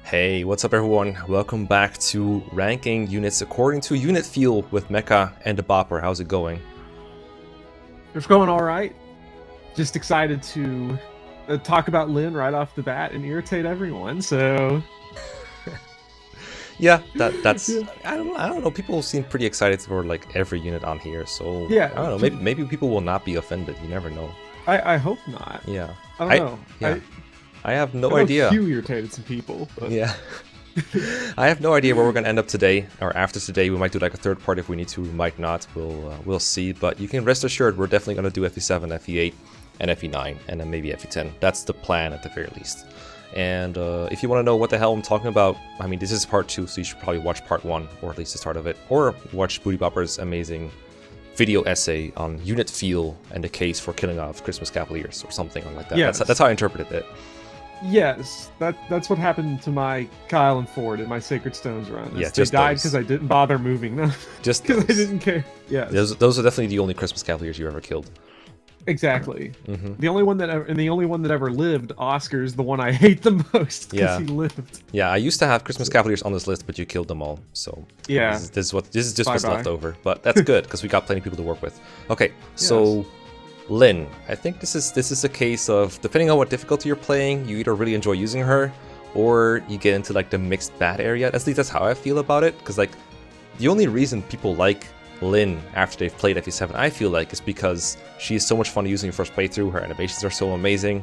Hey, what's up everyone? Welcome back to ranking units according to unit feel with Mekkah and the Bopper. How's it going? It's going all right. Just excited to talk about Lynn right off the bat and irritate everyone. So, Yeah, that's Yeah. I don't know. People seem pretty excited for like every unit on here. So Yeah. I don't know. Maybe people will not be offended. You never know. I hope not. Yeah. I don't know. Yeah. I have no I know idea. You irritated some people. But... Yeah. I have no idea where we're gonna end up today or after today. We might do like a third part if we need to. We might not. We'll see. But you can rest assured we're definitely gonna do FE7, FE8, and FE9, and then maybe FE10. That's the plan at the very least. And if you want to know what the hell I'm talking about, I mean, this is part 2, so you should probably watch part 1, or at least the start of it, or watch Booty Bopper's amazing video essay on unit feel and the case for killing off Christmas Cavaliers, or something like that. Yes. That's how I interpreted it. Yes, that's what happened to my Kyle and Ford in my Sacred Stones run. Yeah, they died because I didn't bother moving them. Just because I didn't care. Yeah, those are definitely the only Christmas Cavaliers you ever killed. Exactly. Mm-hmm. The only one that ever lived, Oscar's the one I hate the most because he lived. Yeah, I used to have Christmas Cavaliers on this list, but you killed them all. So yeah, this is just what's Bye-bye. left over. But that's good because we got plenty of people to work with. Okay, so Lynn, I think this is a case of depending on what difficulty you're playing, you either really enjoy using her, or you get into like the mixed bad area. At least that's how I feel about it. Because like the only reason people like Lynn after they've played FE7, I feel like, is because she is so much fun to use in your first playthrough. Her animations are so amazing.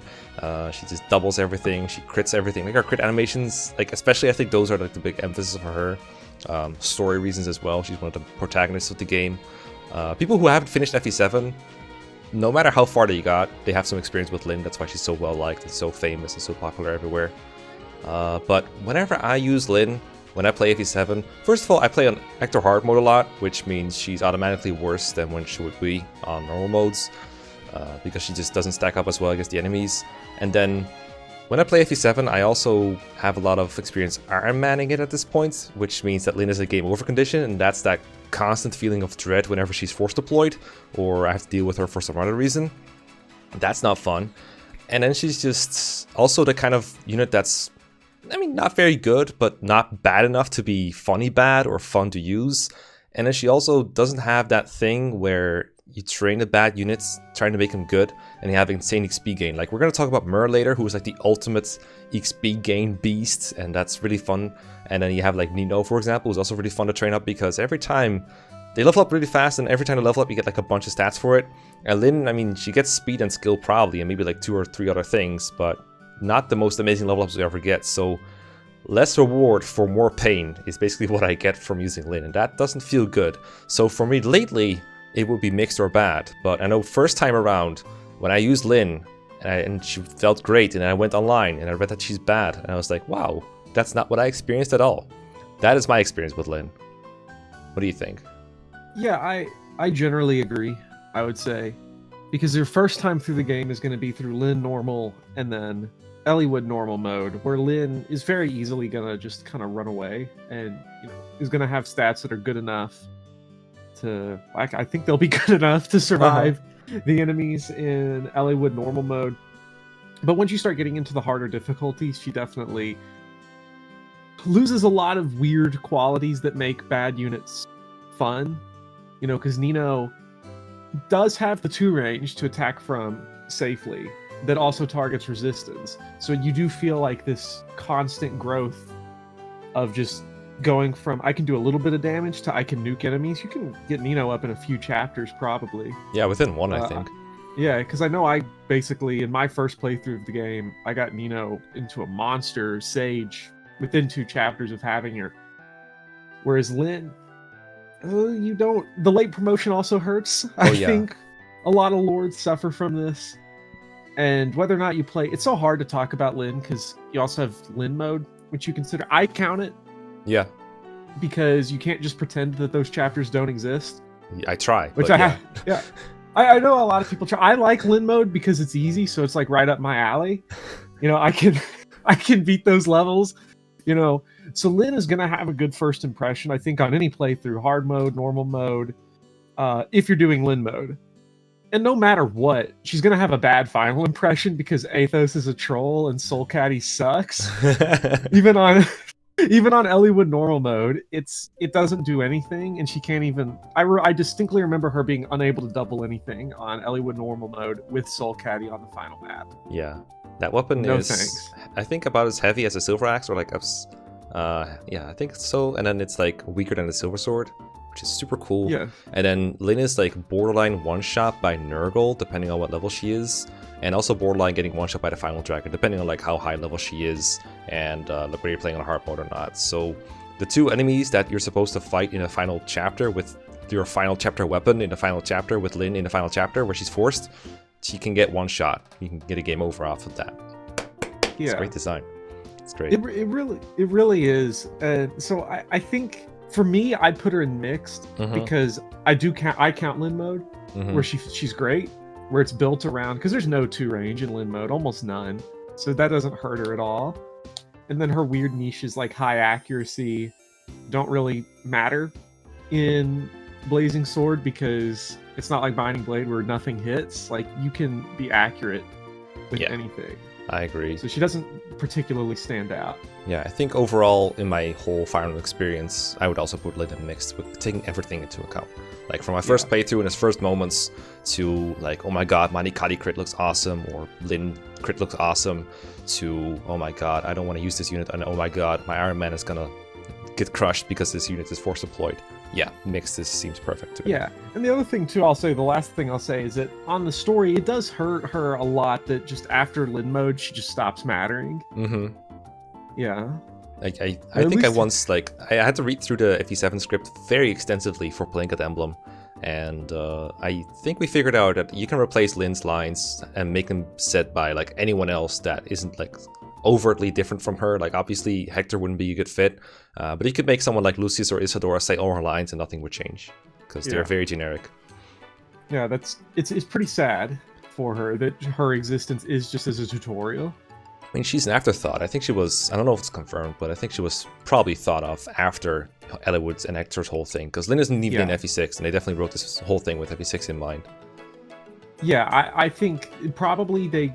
She just doubles everything. She crits everything. Like her crit animations, like especially I think those are like the big emphasis for her. Story reasons as well. She's one of the protagonists of the game. People who haven't finished FE7, no matter how far they got, they have some experience with Lynn. That's why she's so well liked and so famous and so popular everywhere. But whenever I use Lynn, when I play FE7, first of all, I play on Hector hard mode a lot, which means she's automatically worse than when she would be on normal modes, because she just doesn't stack up as well against the enemies. And then when I play FE7, I also have a lot of experience Iron Manning it at this point, which means that Lynn is a game over condition, and that's that constant feeling of dread whenever she's force deployed, or I have to deal with her for some other reason. That's not fun. And then she's just also the kind of unit that's, I mean, not very good, but not bad enough to be funny bad or fun to use. And then she also doesn't have that thing where you train the bad units trying to make them good and you have insane XP gain. Like, we're going to talk about Myrrh later, who's like the ultimate XP gain beast, and that's really fun. And then you have like Nino, for example, who's also really fun to train up because every time they level up really fast, and every time they level up you get like a bunch of stats for it. And Lynn, I mean, she gets speed and skill probably, and maybe like 2 or 3 other things, but not the most amazing level ups you ever get. So less reward for more pain is basically what I get from using Lynn, and that doesn't feel good. So for me lately, it would be mixed or bad. But I know first time around, when I used Lynn, and she felt great, and I went online and I read that she's bad, and I was like, wow, that's not what I experienced at all. That is my experience with Lynn. What do you think? Yeah, I generally agree, I would say. Because your first time through the game is going to be through Lynn normal and then Elliewood normal mode, where Lynn is very easily going to just kind of run away and is going to have stats that are good enough to, I think they'll be good enough to survive the enemies in Elliewood normal mode. But once you start getting into the harder difficulties, she definitely loses a lot of weird qualities that make bad units fun. Because Nino does have the 2 range to attack from safely that also targets resistance. So you do feel like this constant growth of just going from I can do a little bit of damage to I can nuke enemies. You can get Nino up in a few chapters probably. Yeah, within 1, I think. Yeah, because I know I basically, in my first playthrough of the game, I got Nino into a monster Sage within 2 chapters of having her. Whereas Lynn, you don't. The late promotion also hurts. I think a lot of lords suffer from this. And whether or not you play, it's so hard to talk about Lynn because you also have Lynn mode, which you consider. I count it. Yeah. Because you can't just pretend that those chapters don't exist. I try. Which but I have. Yeah. I know a lot of people try. I like Lynn mode because it's easy, so it's like right up my alley. I can beat those levels. So Lynn is gonna have a good first impression, I think, on any playthrough, hard mode, normal mode, if you're doing Lynn mode. And no matter what, she's gonna have a bad final impression because Athos is a troll and Soul Caddy sucks. even on Elliewood normal mode, it doesn't do anything, and she can't even. I distinctly remember her being unable to double anything on Elliewood normal mode with Soul Caddy on the final map. Yeah, that weapon No is, thanks. I think, about as heavy as a silver axe, or like yeah, I think so. And then it's like weaker than the silver sword, which is super cool. Yeah. And then Lynn is like borderline one-shot by Nurgle, depending on what level she is, and also borderline getting one-shot by the final dragon, depending on like how high level she is and like whether you're playing on hard mode or not. So the two enemies that you're supposed to fight in a final chapter with your final chapter weapon in the final chapter with Lynn in the final chapter where she's forced, she can get one shot. You can get a game over off of that. Yeah. It's great design. It's great. It really is. So I think for me, I'd put her in mixed because I count Lynn mode where she's great, where it's built around, because there's no 2 range in Lynn mode, almost none. So that doesn't hurt her at all. And then her weird niches like high accuracy don't really matter in Blazing Sword because it's not like Binding Blade where nothing hits. Like, you can be accurate with anything. I agree. So she doesn't particularly stand out. Yeah, I think overall in my whole Fire Emblem experience, I would also put Lynn in mixed, with taking everything into account. Like from my first playthrough in his first moments to like, oh my god, my Nikadi crit looks awesome, or Lynn crit looks awesome, to oh my god, I don't want to use this unit, and oh my god, my Iron Man is gonna get crushed because this unit is force deployed. Yeah, mixed seems perfect to me. Yeah, and the other thing too, the last thing I'll say is that on the story, it does hurt her a lot that just after Lynn mode, she just stops mattering. Yeah. I think I once, like, I had to read through the FE7 script very extensively for Blanket Emblem, and I think we figured out that you can replace Lynn's lines and make them said by, like, anyone else that isn't, like, overtly different from her. Like, obviously, Hector wouldn't be a good fit, but you could make someone like Lucius or Isadora say all her lines and nothing would change, because they're very generic. Yeah, it's pretty sad for her that her existence is just as a tutorial. I mean, she's an afterthought. I think she was, I don't know if it's confirmed, but I think she was probably thought of after Eliwood's and Hector's whole thing, because Lynn isn't even in FE6, and they definitely wrote this whole thing with FE6 in mind. Yeah, I think probably they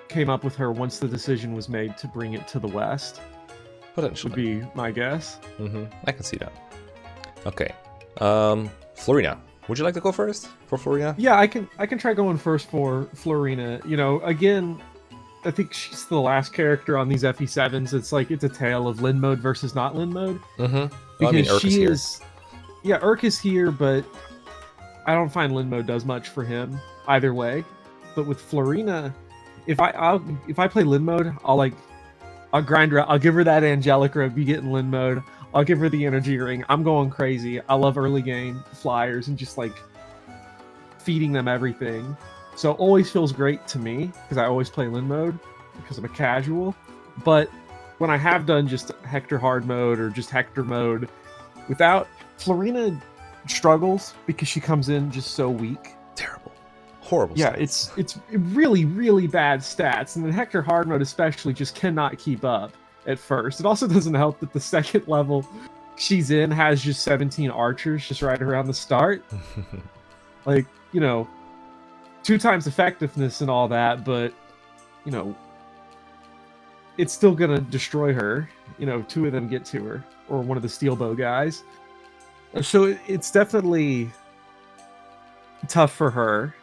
came up with her once the decision was made to bring it to the West. Potentially. Would be my guess. I can see that. Okay. Florina. Would you like to go first for Florina? Yeah, I can try going first for Florina. You know, again, I think she's the last character on these FE7s. It's like it's a tale of Lynn mode versus not Lynn mode. Because I mean, Urk she is here. Yeah, Urk is here, but I don't find Lynn mode does much for him either way. But with Florina, if I play Lynn mode, I'll grind her. I'll give her that angelic robe you get in Lynn mode. I'll give her the energy ring. I'm going crazy. I love early game flyers and just like feeding them everything. So it always feels great to me because I always play Lynn mode because I'm a casual. But when I have done just Hector hard mode or just Hector mode, without Florina struggles because she comes in just so weak. Terrible. Horrible. Yeah, stats. it's really, really bad stats. And then Hector hard mode especially just cannot keep up at first. It also doesn't help that the second level she's in has just 17 archers just right around the start. Like, you know, 2 times effectiveness and all that, but, you know, it's still gonna destroy her. You know, 2 of them get to her, or one of the steel bow guys. So it's definitely tough for her.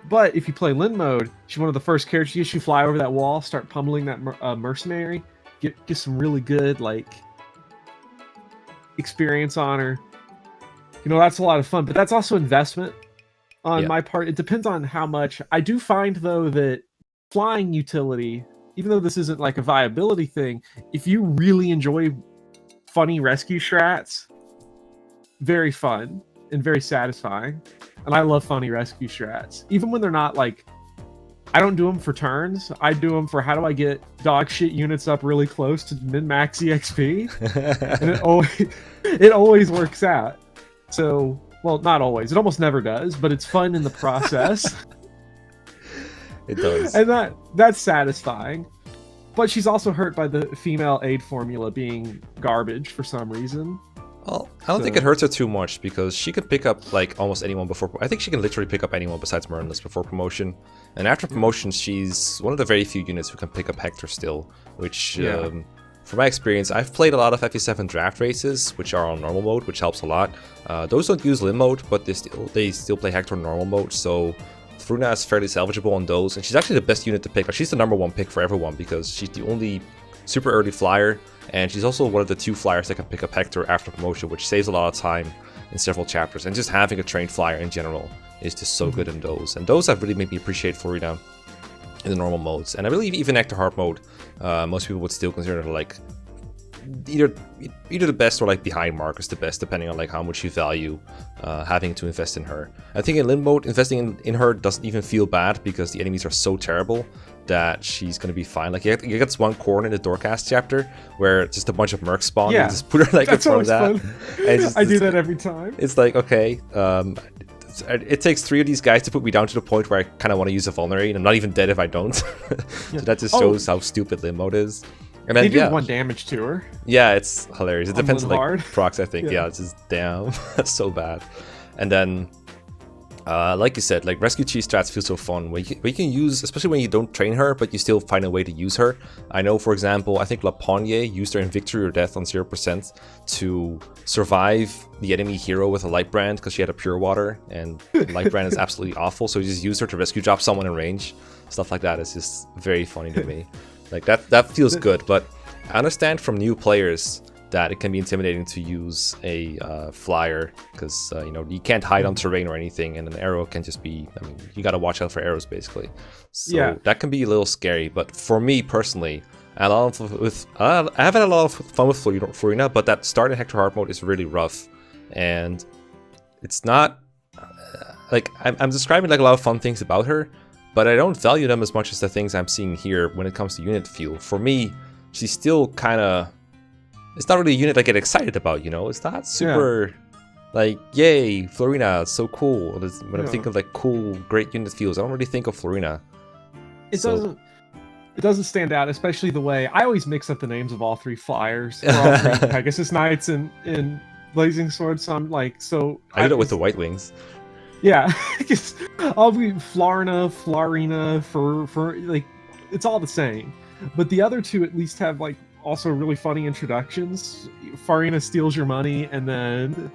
But if you play Lynn mode, she's one of the first characters. You fly over that wall, start pummeling that mercenary, get some really good like experience on her. You know, that's a lot of fun, but that's also investment on my part. It depends on how much. I do find though that flying utility, even though this isn't like a viability thing, if you really enjoy funny rescue strats, very fun and very satisfying. And I love funny rescue strats, even when they're not like, I don't do them for turns. I do them for how do I get dog shit units up really close to min-max EXP, and it always works out. So, well, not always. It almost never does, but it's fun in the process. It does, and that's satisfying. But she's also hurt by the female aid formula being garbage for some reason. Well, I don't think it hurts her too much because she can pick up like almost anyone before. I think she can literally pick up anyone besides Myrrh before promotion. And after promotion, she's one of the very few units who can pick up Hector still. Which, from my experience, I've played a lot of FE7 draft races, which are on normal mode, which helps a lot. Those don't use Lim mode, but they still play Hector in normal mode. So Florina is fairly salvageable on those, and she's actually the best unit to pick. Like, she's the #1 pick for everyone because she's the only super early flyer. And she's also one of the 2 flyers that can pick up Hector after promotion, which saves a lot of time in several chapters. And just having a trained flyer in general is just so good in those. And those have really made me appreciate Florina in the normal modes. And I believe even Hector hard mode, most people would still consider her like either the best or like behind Marcus the best, depending on like how much you value having to invest in her. I think in Lim mode, investing in her doesn't even feel bad because the enemies are so terrible that she's going to be fine. Like, you get this one corner in the Doorcast chapter where just a bunch of mercs spawn and just put her like in front of that. Fun. I do that every time. It's like, okay, it takes 3 of these guys to put me down to the point where I kind of want to use a vulnerate, and I'm not even dead if I don't. So that just shows how stupid Lim mode is. And then, they do 1 damage to her. Yeah, it's hilarious. It depends on like procs, I think. Yeah, it's just damn. That's so bad. And then like you said, like rescue cheese strats feel so fun where you can use, especially when you don't train her, but you still find a way to use her. I know, for example, I think La Pogne used her in Victory or Death on 0% to survive the enemy hero with a light brand because she had a pure water, and light brand is absolutely awful. So you just use her to rescue drop someone in range. Stuff like that is just very funny to me. Like that feels good, but I understand from new players that it can be intimidating to use a flyer because you can't hide on terrain or anything, and an arrow can just be, I mean, you gotta watch out for arrows basically. So that can be a little scary, but for me personally, I have had a lot of fun with Florina, but that start in Hector hard mode is really rough, and it's not like I'm describing like a lot of fun things about her, but I don't value them as much as the things I'm seeing here when it comes to unit feel. For me, she's still kind of, it's not really a unit I get excited about, It's not super, like, yay, Florina, it's so cool. When I think of, like, cool, great unit feels, I don't really think of Florina. It doesn't stand out, especially the way, I always mix up the names of all 3 flyers, or all 3 Pegasus Knights in Blazing Sword, so I'm like, I did it with the White Wings. Yeah, I'll be Florina, for like, it's all the same. But the other 2 at least have, like, also really funny introductions. Farina steals your money, and then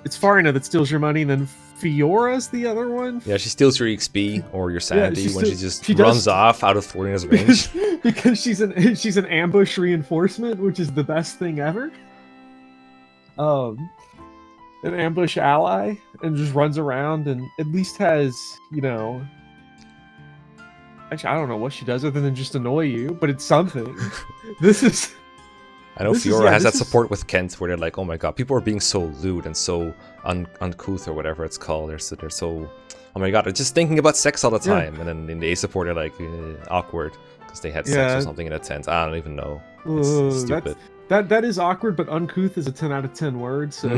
it's Farina that steals your money, and then Fiora's the other one. Yeah, she steals your XP or your sanity when she runs off out of Florina's range. Because she's an ambush reinforcement, which is the best thing ever. An ambush ally, and just runs around and at least has, actually, I don't know what she does other than just annoy you, but it's something. I know Fiora has that support with Kent where they're like, oh my god, people are being so lewd and so uncouth or whatever it's called. They're so, oh my god, they're just thinking about sex all the time. Yeah. And then in the A support, they're like, awkward because they had sex or something in a tent. I don't even know. It's stupid. That is awkward, but uncouth is a 10 out of 10 word, so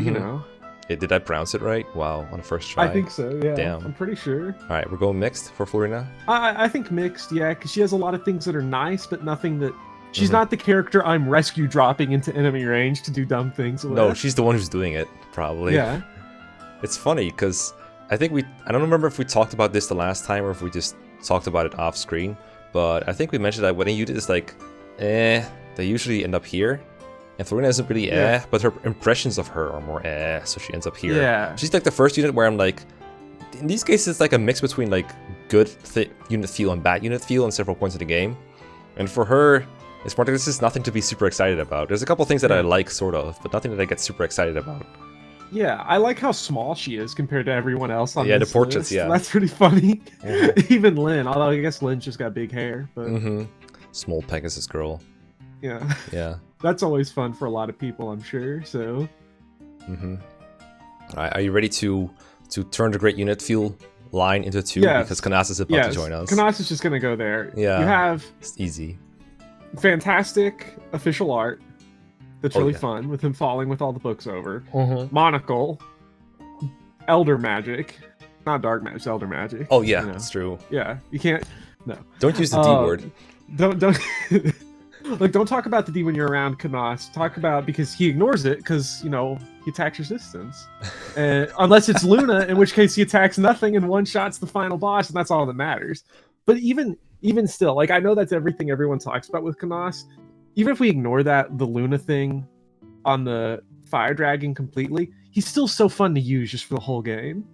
Did I pronounce it right? Wow, on the first try. I think so, yeah. Damn. I'm pretty sure. Alright, we're going mixed for Florina? I think mixed, yeah, because she has a lot of things that are nice, but nothing that... She's not the character I'm rescue dropping into enemy range to do dumb things with. No, she's the one who's doing it, probably. Yeah. It's funny, because I don't remember if we talked about this the last time or if we just talked about it off screen, but I think we mentioned that when a unit is like, they usually end up here. And Florina isn't really but her impressions of her are more so she ends up here. Yeah. She's like the first unit where I'm like, in these cases it's like a mix between like good unit feel and bad unit feel in several points of the game. And for her, it's more like this is nothing to be super excited about. There's a couple things that I like, sort of, but nothing that I get super excited about. Yeah, I like how small she is compared to everyone else on this the portraits, list. That's pretty funny. Even Lynn, although I guess Lynn's just got big hair. But... Small Pegasus girl. Yeah. Yeah. That's always fun for a lot of people, I'm sure, so... Alright, are you ready to turn the great unit feel line into 2? Yes. Because Canas is about to join us. Canas is just going to go there. Yeah. You have... It's easy. Fantastic official art that's really fun, with him falling with all the books over. Monocle. Elder magic. Not dark magic, Elder magic. Oh yeah, that's true. Yeah, you can't... No. Don't use the D word. Don't... Like, don't talk about the D when you're around Canas. Talk about, because he ignores it, because, you know, he attacks resistance. Unless it's Luna, in which case he attacks nothing and one-shots the final boss, and that's all that matters. But even still, like, I know that's everything everyone talks about with Canas. Even if we ignore that, the Luna thing on the Fire Dragon completely, he's still so fun to use just for the whole game.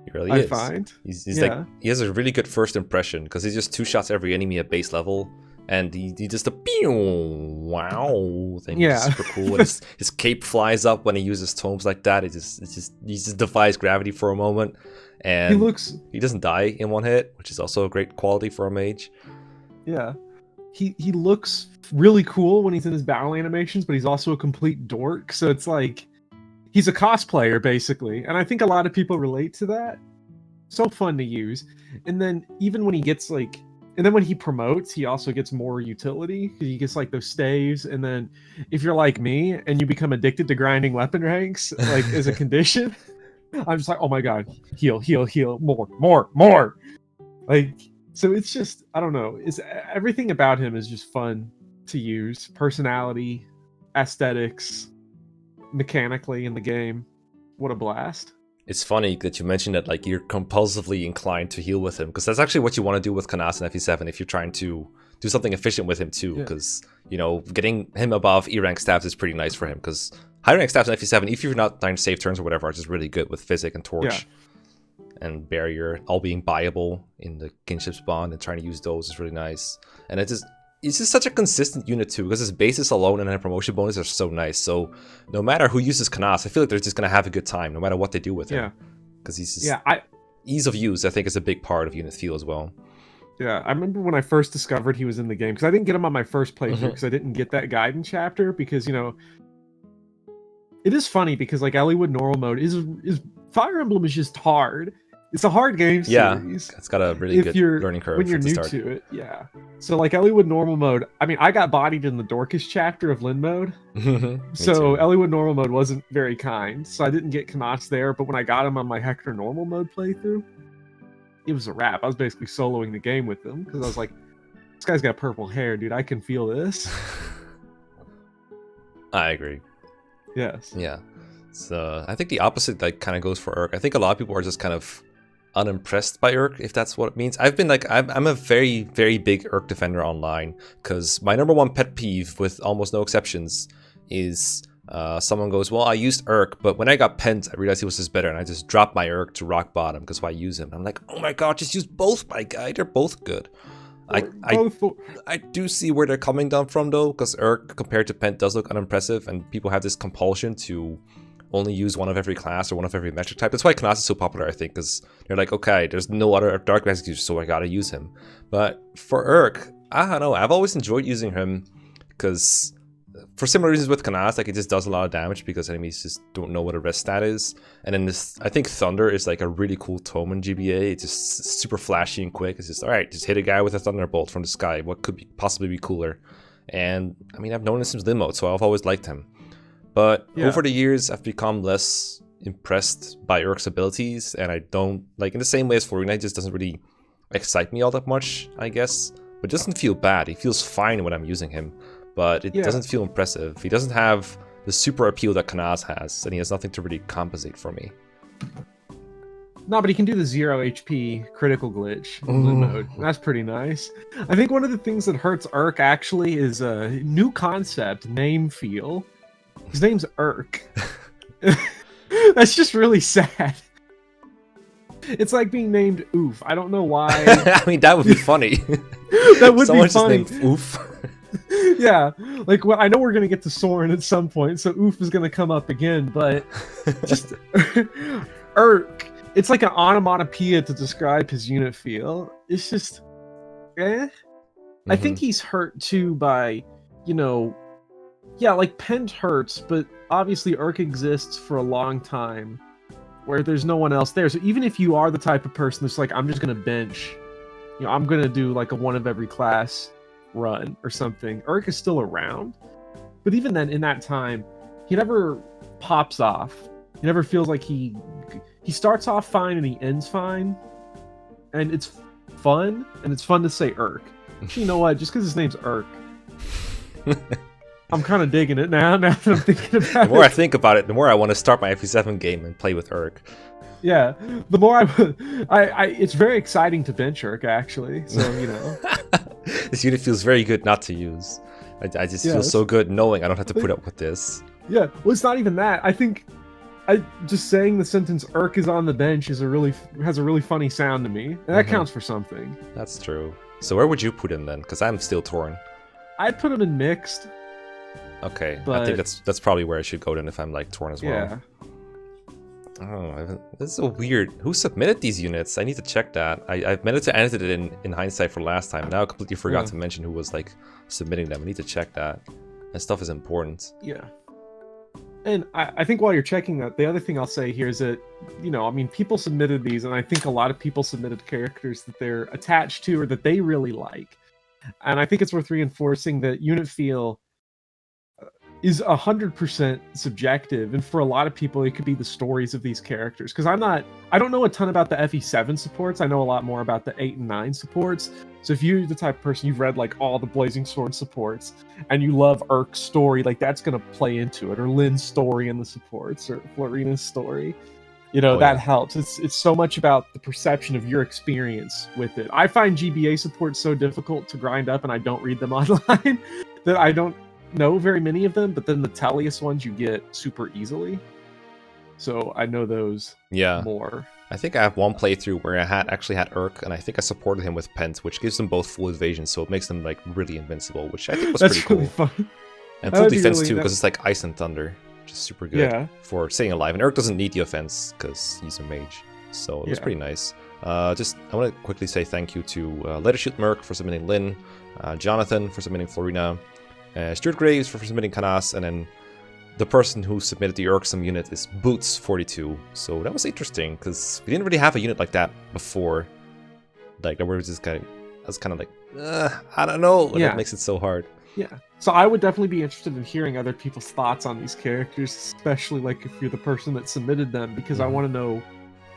He really I is. find. He's like, he has a really good first impression, because he just two-shots every enemy at base level. And he does the pew wow thing. Yeah. Super cool. And his cape flies up when he uses tomes like that. He just defies gravity for a moment. And he doesn't die in one hit, which is also a great quality for a mage. Yeah. He looks really cool when he's in his battle animations, but he's also a complete dork. So it's like he's a cosplayer basically. And I think a lot of people relate to that. So fun to use. And then even when he gets like, and then when he promotes, he also gets more utility. He gets like those staves. And then if you're like me and you become addicted to grinding weapon ranks, like as a condition, I'm just like, oh my God, heal, more. Like, so it's just, I don't know. It's everything about him is just fun to use. Personality, aesthetics, mechanically in the game. What a blast. It's funny that you mentioned that like you're compulsively inclined to heal with him, because that's actually what you want to do with Canas and FE7 if you're trying to do something efficient with him too, because you know, getting him above E rank stabs is pretty nice for him, because high rank stabs in FE7, if you're not trying to save turns or whatever, are just really good with Physic and Torch and Barrier, all being buyable in the kinship spawn, and trying to use those is really nice. And it's just such a consistent unit too, because his bases alone and a promotion bonus are so nice. So no matter who uses Canas, I feel like they're just gonna have a good time no matter what they do with him. Because he's just ease of use, I think, is a big part of unit feel as well. Yeah, I remember when I first discovered he was in the game, because I didn't get him on my first playthrough because I didn't get that guidance chapter, because, you know, it is funny because like Eliwood normal mode is Fire Emblem is just hard. It's a hard game series. Yeah, it's got a really good learning curve when you're new to it. Yeah. So like Eliwood normal mode, I mean, I got bodied in the Dorkish chapter of Lin mode. So Eliwood normal mode wasn't very kind. So I didn't get Canas there, but when I got him on my Hector normal mode playthrough, it was a wrap. I was basically soloing the game with him because I was like, this guy's got purple hair, dude. I can feel this. I agree. Yes. Yeah. So I think the opposite like kind of goes for Urk. I think a lot of people are just kind of unimpressed by Urk, if that's what it means. I've been like, I'm a very, very big Urk defender online, because my number one pet peeve, with almost no exceptions, is someone goes, well, I used Urk, but when I got pent, I realized he was just better, and I just dropped my Urk to rock bottom, because why use him? I'm like, oh my god, just use both, my guy. They're both good. I do see where they're coming down from, though, because Urk compared to Pent does look unimpressive, and people have this compulsion to only use one of every class or one of every metric type. That's why Canas is so popular, I think, because they're like, okay, there's no other Dark Magic user, so I gotta use him. But for Urk, I don't know, I've always enjoyed using him, because for similar reasons with Canas, like it just does a lot of damage because enemies just don't know what a rest stat is. And then this, I think Thunder is like a really cool tome in GBA. It's just super flashy and quick. It's just, alright, just hit a guy with a Thunderbolt from the sky. What could possibly be cooler? And I mean, I've known him since Lim mode, so I've always liked him. But over the years, I've become less impressed by Urk's abilities, and I don't, like, in the same way as Florina, it just doesn't really excite me all that much, I guess. But it doesn't feel bad. He feels fine when I'm using him, but it doesn't feel impressive. He doesn't have the super appeal that Canas has, and he has nothing to really compensate for me. No, but he can do the 0 HP critical glitch in Lim mode. That's pretty nice. I think one of the things that hurts Urk, actually, is a new concept, name feel. His name's Urk. That's just really sad. It's like being named Oof. I don't know why. I mean, that would be funny. That would be funny. Just named Oof. Yeah, like, well, I know we're gonna get to Soren at some point, so Oof is gonna come up again, but just Urk. It's like an onomatopoeia to describe his unit feel. It's just, I think he's hurt too by, you know. Yeah, like Pent hurts, but obviously Urk exists for a long time where there's no one else there. So even if you are the type of person that's like, I'm just going to bench, you know, I'm going to do like a one of every class run or something, Urk is still around. But even then, in that time, he never pops off. He never feels like he starts off fine and he ends fine. And it's fun, and it's fun to say Urk. Actually, you know what? Just because his name's Urk, I'm kind of digging it now that I'm thinking about it. The more I think about it, the more I want to start my FE7 game and play with Urk. Yeah, the more I it's very exciting to bench Urk, actually. So, This unit feels very good not to use. I just feel so good knowing I don't have to put up with this. Yeah, well, it's not even that. I think just saying the sentence "Urk is on the bench" has a really funny sound to me, and that counts for something. That's true. So where would you put him then? Because I'm still torn. I'd put him in mixed. Okay, but... I think that's probably where I should go then if I'm like torn as well. Yeah. Oh, this is so weird. Who submitted these units? I need to check that. I meant to edit it in hindsight for last time. Now I completely forgot to mention who was like submitting them. I need to check that. That stuff is important. Yeah. And I think while you're checking that, the other thing I'll say here is that, people submitted these, and I think a lot of people submitted characters that they're attached to or that they really like. And I think it's worth reinforcing that unit feel is 100% subjective, and for a lot of people it could be the stories of these characters, because I don't know a ton about the FE7 supports. I know a lot more about the 8 and 9 supports. So if you're the type of person you've read like all the Blazing Sword supports and you love Urk's story, like that's gonna play into it, or Lynn's story in the supports, or Florina's story, that helps. It's so much about the perception of your experience with it. I find GBA supports so difficult to grind up, and I don't read them online that I don't know very many of them, but then the Tellius ones you get super easily. So I know those more. I think I have one playthrough where I actually had Urk, and I think I supported him with Pent, which gives them both full evasion, so it makes them like really invincible, which I think was pretty cool. Fun. And full defense too, because it's like Ice and Thunder, which is super good for staying alive. And Urk doesn't need the offense because he's a mage, so it was pretty nice. I want to quickly say thank you to Lettershoot Myrrh for submitting Lynn, Jonathan for submitting Florina, Stuart Graves for submitting Canas, and then the person who submitted the Irksome unit is Boots42. So that was interesting, because we didn't really have a unit like that before. Like, where was this guy? I was kind of like, I don't know. And that makes it so hard. Yeah. So I would definitely be interested in hearing other people's thoughts on these characters, especially like if you're the person that submitted them, because I want to know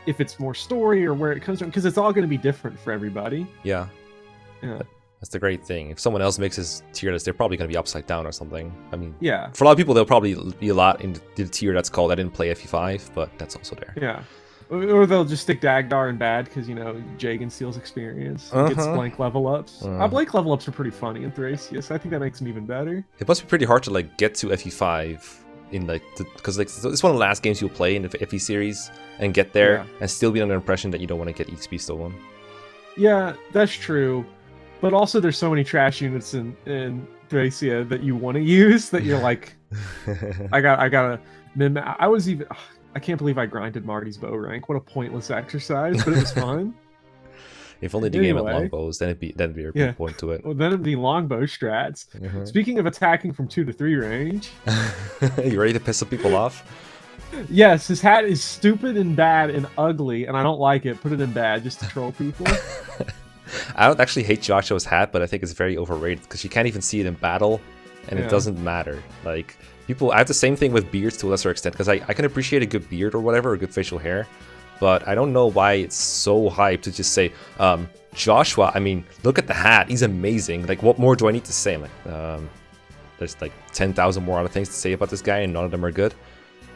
if it's more story or where it comes from, because it's all going to be different for everybody. Yeah. That's the great thing. If someone else makes his tier list, they're probably going to be upside down or something. I mean, for a lot of people, they'll probably be a lot in the tier that's called I didn't play FE5, but that's also there. Yeah. Or they'll just stick Dagdar in bad because, Jagan steals experience, gets blank level ups. Blank level ups are pretty funny in Thracius. I think that makes them even better. It must be pretty hard to get to FE5 in because it's one of the last games you'll play in the FE series and get there and still be under the impression that you don't want to get EXP stolen. Yeah, that's true. But also, there's so many trash units in Thracia that you want to use that you're like, I gotta. I can't believe I grinded Marty's bow rank. What a pointless exercise, but it was fun. If only the game had longbows, then it'd be a big point to it. Well, then it'd be longbow strats. Speaking of attacking from 2 to 3 range, you ready to piss some people off? Yes, his hat is stupid and bad and ugly, and I don't like it. Put it in bad just to troll people. I don't actually hate Joshua's hat, but I think it's very overrated because you can't even see it in battle, and it doesn't matter. Like, I have the same thing with beards to a lesser extent, because I can appreciate a good beard or whatever, or good facial hair, but I don't know why it's so hyped to just say, Joshua, I mean, look at the hat, he's amazing. Like, what more do I need to say? Like, there's like 10,000 more other things to say about this guy, and none of them are good.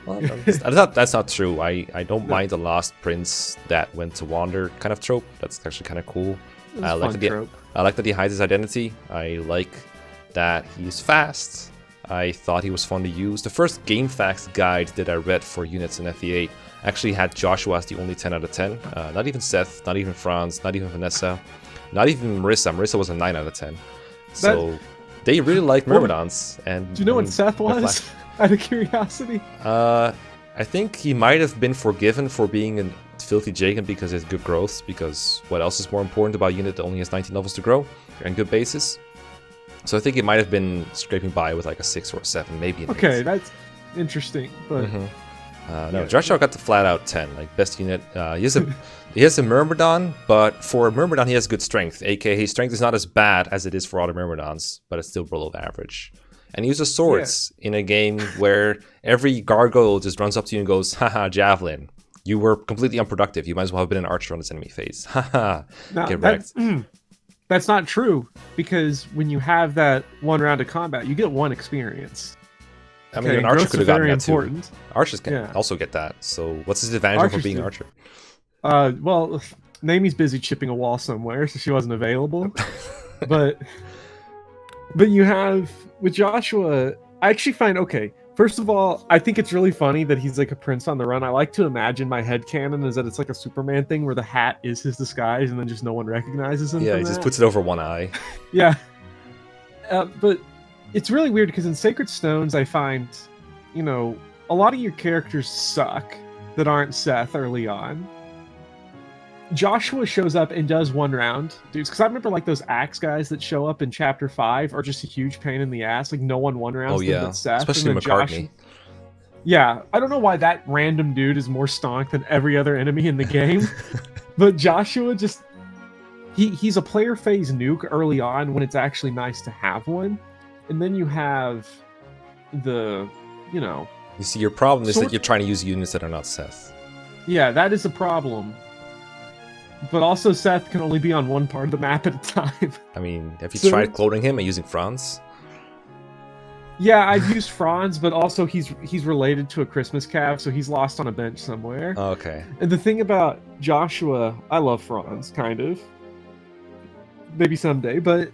Well, that's not true. I don't mind the Lost Prince that went to wander kind of trope. That's actually kind of cool. I like that he hides his identity. I like that he's fast. I thought he was fun to use. The first game facts guide that I read for units in FE8 actually had Joshua as the only 10 out of 10. Not even Seth, not even Franz, not even Vanessa, not even Marissa. Marissa was a 9 out of 10. So they really liked Myrmidons. And do you know what Seth was? Out of curiosity. I think he might have been forgiven for being a filthy Jagan because he has good growth, because what else is more important about a unit that only has 19 levels to grow and good bases? So I think it might have been scraping by with like a 6 or a 7, maybe an 8. That's interesting. But no, Joshua got the flat out 10, like best unit. He has a Myrmidon, but for a Myrmidon he has good strength, aka his strength is not as bad as it is for other Myrmidons, but it's still below average. And he uses swords in a game where every gargoyle just runs up to you and goes, haha, javelin. You were completely unproductive. You might as well have been an archer on this enemy phase. Haha, get wrecked. That's not true, because when you have that one round of combat, you get 1 experience. I mean, an archer could have gotten that important. too. Archers can also get that. So what's his advantage over being archer? Well, Naomi's busy chipping a wall somewhere, so she wasn't available. but you have with Joshua, I actually find first of all, I think it's really funny that he's like a prince on the run. I like to imagine my headcanon is that it's like a Superman thing where the hat is his disguise and then just no one recognizes him. Yeah, he just puts it over one eye. Yeah. But it's really weird because in Sacred Stones, I find, a lot of your characters suck that aren't Seth early on. Joshua shows up and does 1 round, dudes. Because I remember like those axe guys that show up in Chapter 5 are just a huge pain in the ass. Like no one 1 rounds them but Seth. Especially McCartney. Yeah, I don't know why that random dude is more stonk than every other enemy in the game. But Joshua just he's a player phase nuke early on when it's actually nice to have one. And then you have the, You see, your problem is that you're trying to use units that are not Seth. Yeah, that is a problem. But also Seth can only be on one part of the map at a time. I mean, have you tried cloning him and using Franz? Yeah, I've used Franz, but also he's related to a Christmas calf, so he's lost on a bench somewhere. Oh, okay. And the thing about Joshua, I love Franz, kind of. Maybe someday, but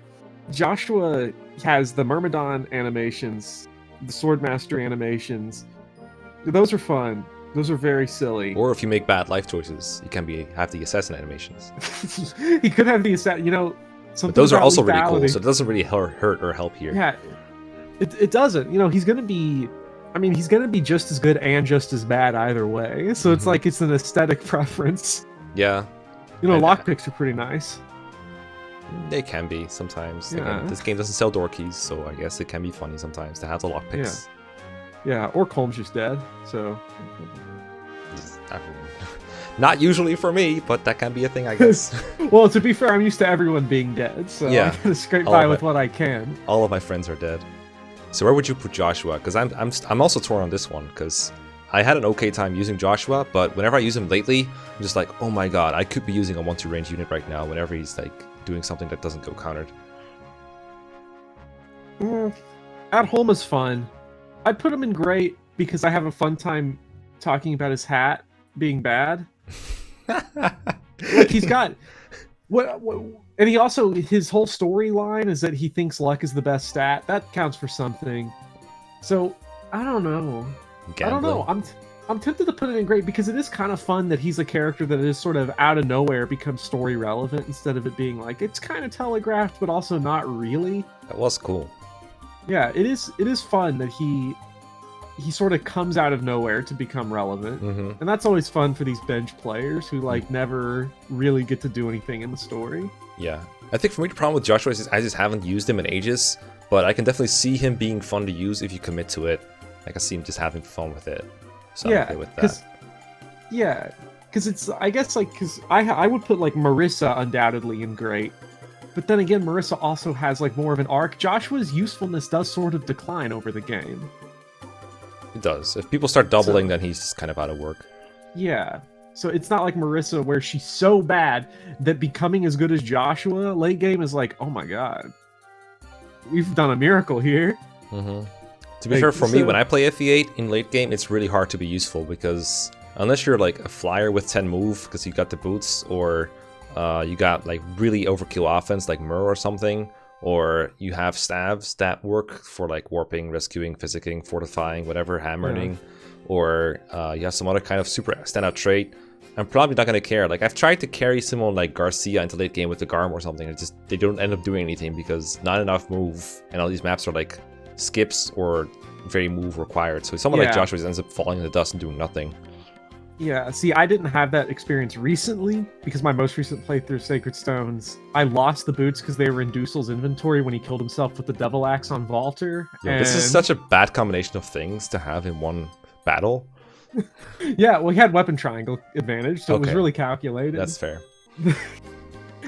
Joshua has the Myrmidon animations, the Swordmaster animations. Those are fun. Those are very silly. Or if you make bad life choices, you can have the assassin animations. He could have the assassin, but those are also really cool, so it doesn't really hurt or help here. Yeah, it doesn't. He's gonna be, he's gonna be just as good and just as bad either way. So it's like it's an aesthetic preference. Yeah. Lockpicks are pretty nice. They can be sometimes. Yeah. Again, this game doesn't sell door keys, so I guess it can be funny sometimes to have the lockpicks. Yeah, or Colm's just dead, so... Not usually for me, but that can be a thing, I guess. Well, to be fair, I'm used to everyone being dead, so I gotta scrape by with what I can. All of my friends are dead. So where would you put Joshua? Because I'm also torn on this one, because I had an okay time using Joshua, but whenever I use him lately, I'm just like, oh my god, I could be using a 1-2 range unit right now whenever he's like doing something that doesn't go countered. At home is fun. I'd put him in great because I have a fun time talking about his hat being bad. Like he's got and he also, his whole storyline is that he thinks luck is the best stat. That counts for something. So I don't know. Gambling. I don't know. I'm tempted to put it in great because it is kind of fun that he's a character that is sort of out of nowhere becomes story relevant instead of it being like it's kind of telegraphed but also not really. That was cool. Yeah, it is fun that he sort of comes out of nowhere to become relevant. And that's always fun for these bench players who like never really get to do anything in the story. Yeah. I think for me the problem with Joshua is I just haven't used him in ages, but I can definitely see him being fun to use if you commit to it. I can see him just having fun with it. So I'm okay with that. Because it's, I guess, like, because I would put, like, Marissa undoubtedly in great. But then again, Marissa also has, like, more of an arc. Joshua's usefulness does sort of decline over the game. It does. If people start doubling, then he's just kind of out of work. Yeah. So it's not like Marissa where she's so bad that becoming as good as Joshua late game is like, oh my god. We've done a miracle here. To be fair, for me, when I play FE8 in late game, it's really hard to be useful because unless you're like a flyer with 10 move because you got the boots, or you got like really overkill offense like Myrrh or something, or you have stabs that work for like warping, rescuing, physicking, fortifying, whatever, hammering, or you have some other kind of super standout trait, I'm probably not going to care. Like I've tried to carry someone like Garcia into late game with the Garm or something, they don't end up doing anything because not enough move, and all these maps are like skips or very move required, so someone like Joshua ends up falling in the dust and doing nothing. Yeah, see, I didn't have that experience recently because my most recent playthrough, Sacred Stones, I lost the boots because they were in Dussel's inventory when he killed himself with the Devil Axe on Valter. This is such a bad combination of things to have in one battle. Yeah, well, he had weapon triangle advantage, so it was really calculated. That's fair.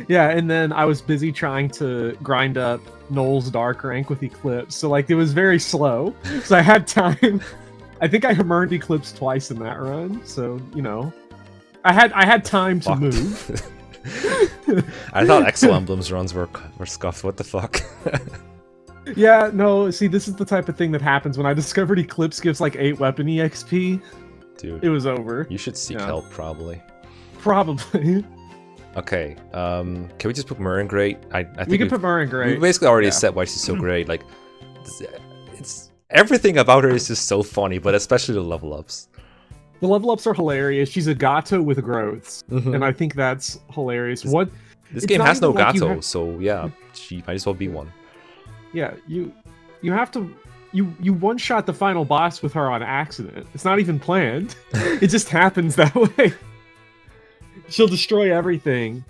Yeah, and then I was busy trying to grind up Knoll's Dark rank with Eclipse, so like it was very slow. So I had time. I think I earned Eclipse twice in that run, so you know, I had time to move. I thought Exo Emblems runs were scuffed. What the fuck? Yeah, no, see, this is the type of thing that happens when I discovered Eclipse gives like 8 weapon EXP. Dude, it was over. You should seek help, probably. Probably. Okay, can we just put Myrrh in great? I think we can put Myrrh in great. We basically already said why she's so great. Like, it's everything about her is just so funny, but especially the level ups. The level ups are hilarious. She's a Gato with growths, and I think that's hilarious. This game has no Gato, so yeah, she might as well be one. Yeah, you have to you one-shot the final boss with her on accident. It's not even planned. It just happens that way. She'll destroy everything.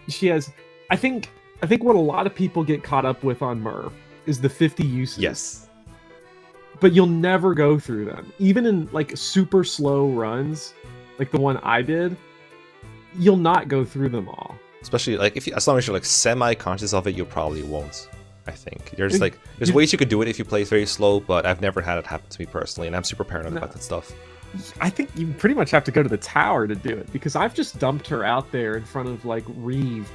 She has I think what a lot of people get caught up with on Myrrh is the 50 uses. Yes. But you'll never go through them. Even in like super slow runs, like the one I did, you'll not go through them all. Especially like as long as you're like semi-conscious of it, you probably won't. I think there's ways you could do it if you play very slow, but I've never had it happen to me personally, and I'm super paranoid about that stuff. I think you pretty much have to go to the tower to do it, because I've just dumped her out there in front of like Reeve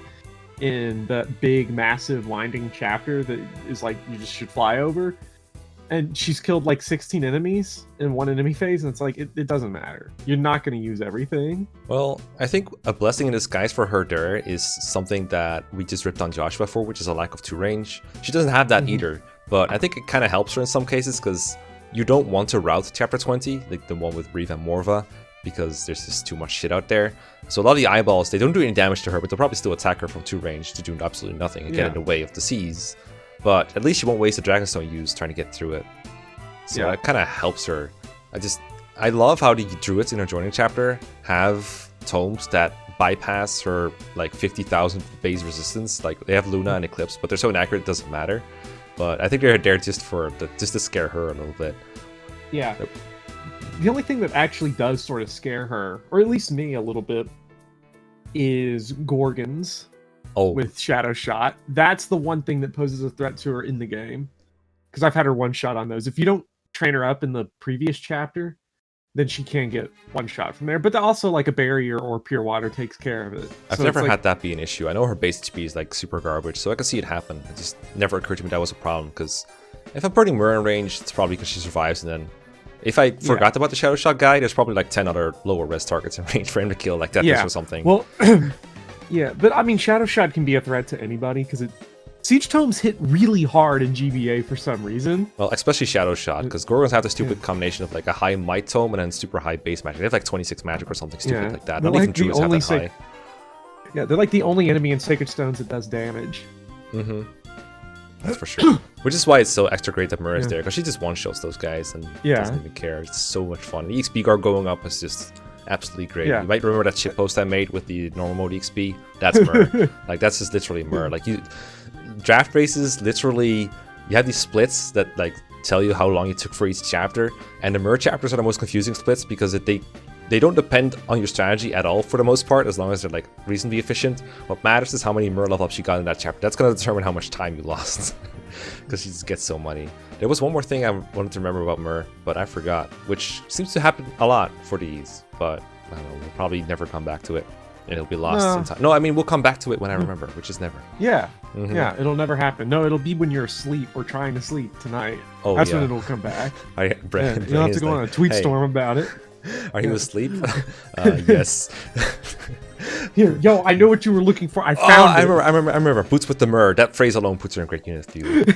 in that big, massive winding chapter that is like you just should fly over, and she's killed like 16 enemies in one enemy phase, and it's like it doesn't matter. You're not going to use everything. Well, I think a blessing in disguise for her there is something that we just ripped on Joshua for, which is a lack of 2 range. She doesn't have that either, but I think it kind of helps her in some cases, because you don't want to route chapter 20, like the one with Reeve and Morva, because there's just too much shit out there. So a lot of the eyeballs, they don't do any damage to her, but they'll probably still attack her from 2 range to do absolutely nothing and get in the way of the seas. But at least she won't waste a Dragonstone use trying to get through it. So that kind of helps her. I love how the druids in her joining chapter have tomes that bypass her like 50,000 base resistance. Like they have Luna and Eclipse, but they're so inaccurate it doesn't matter. But I think they're there just to scare her a little bit. Yeah. The only thing that actually does sort of scare her, or at least me a little bit, is Gorgons. With Shadow Shot. That's the one thing that poses a threat to her in the game, because I've had her one shot on those. If you don't train her up in the previous chapter, then she can get one shot from there. But also like a barrier or pure water takes care of it. I've never had that be an issue. I know her base HP is like super garbage, so I can see it happen. It just never occurred to me that was a problem, because if I'm putting Myrrh in range, it's probably because she survives, and then if I forgot about the Shadow Shot guy, there's probably like 10 other lower res targets in range for him to kill, like Deathless or something. Well, yeah, but I mean, Shadow Shot can be a threat to anybody, because Siege Tomes hit really hard in GBA for some reason. Well, especially Shadow Shot, because Gorgons have the stupid combination of like a high might tome and then super high base magic. They have like 26 magic or something stupid like that. Not even druids have that high. Yeah, they're like the only enemy in Sacred Stones that does damage. That's for sure. Which is why it's so extra great that Myrrh is there, because she just one-shots those guys and doesn't even care. It's so much fun. The EXP guard going up is just absolutely great. You might remember that shit post I made with the normal mode XP. That's Myrrh. Like that's just literally Myrrh. Like draft races, literally, you have these splits that like tell you how long it took for each chapter, and the Myrrh chapters are the most confusing splits because they don't depend on your strategy at all for the most part, as long as they're like reasonably efficient. What matters is how many Myrrh level ups you got in that chapter. That's going to determine how much time you lost, because she just gets so money. There was one more thing I wanted to remember about Myrrh, but I forgot, which seems to happen a lot for these, but I don't know, we'll probably never come back to it, and it'll be lost in time. No, I mean, we'll come back to it when I remember, which is never. Yeah, it'll never happen. No, it'll be when you're asleep or trying to sleep tonight. That's when it'll come back. You'll have to go on a tweet storm about it. Are you asleep? Yes. Here, yo, I know what you were looking for. I found it. I remember. Boots with the Myrrh. That phrase alone puts her in great unit field.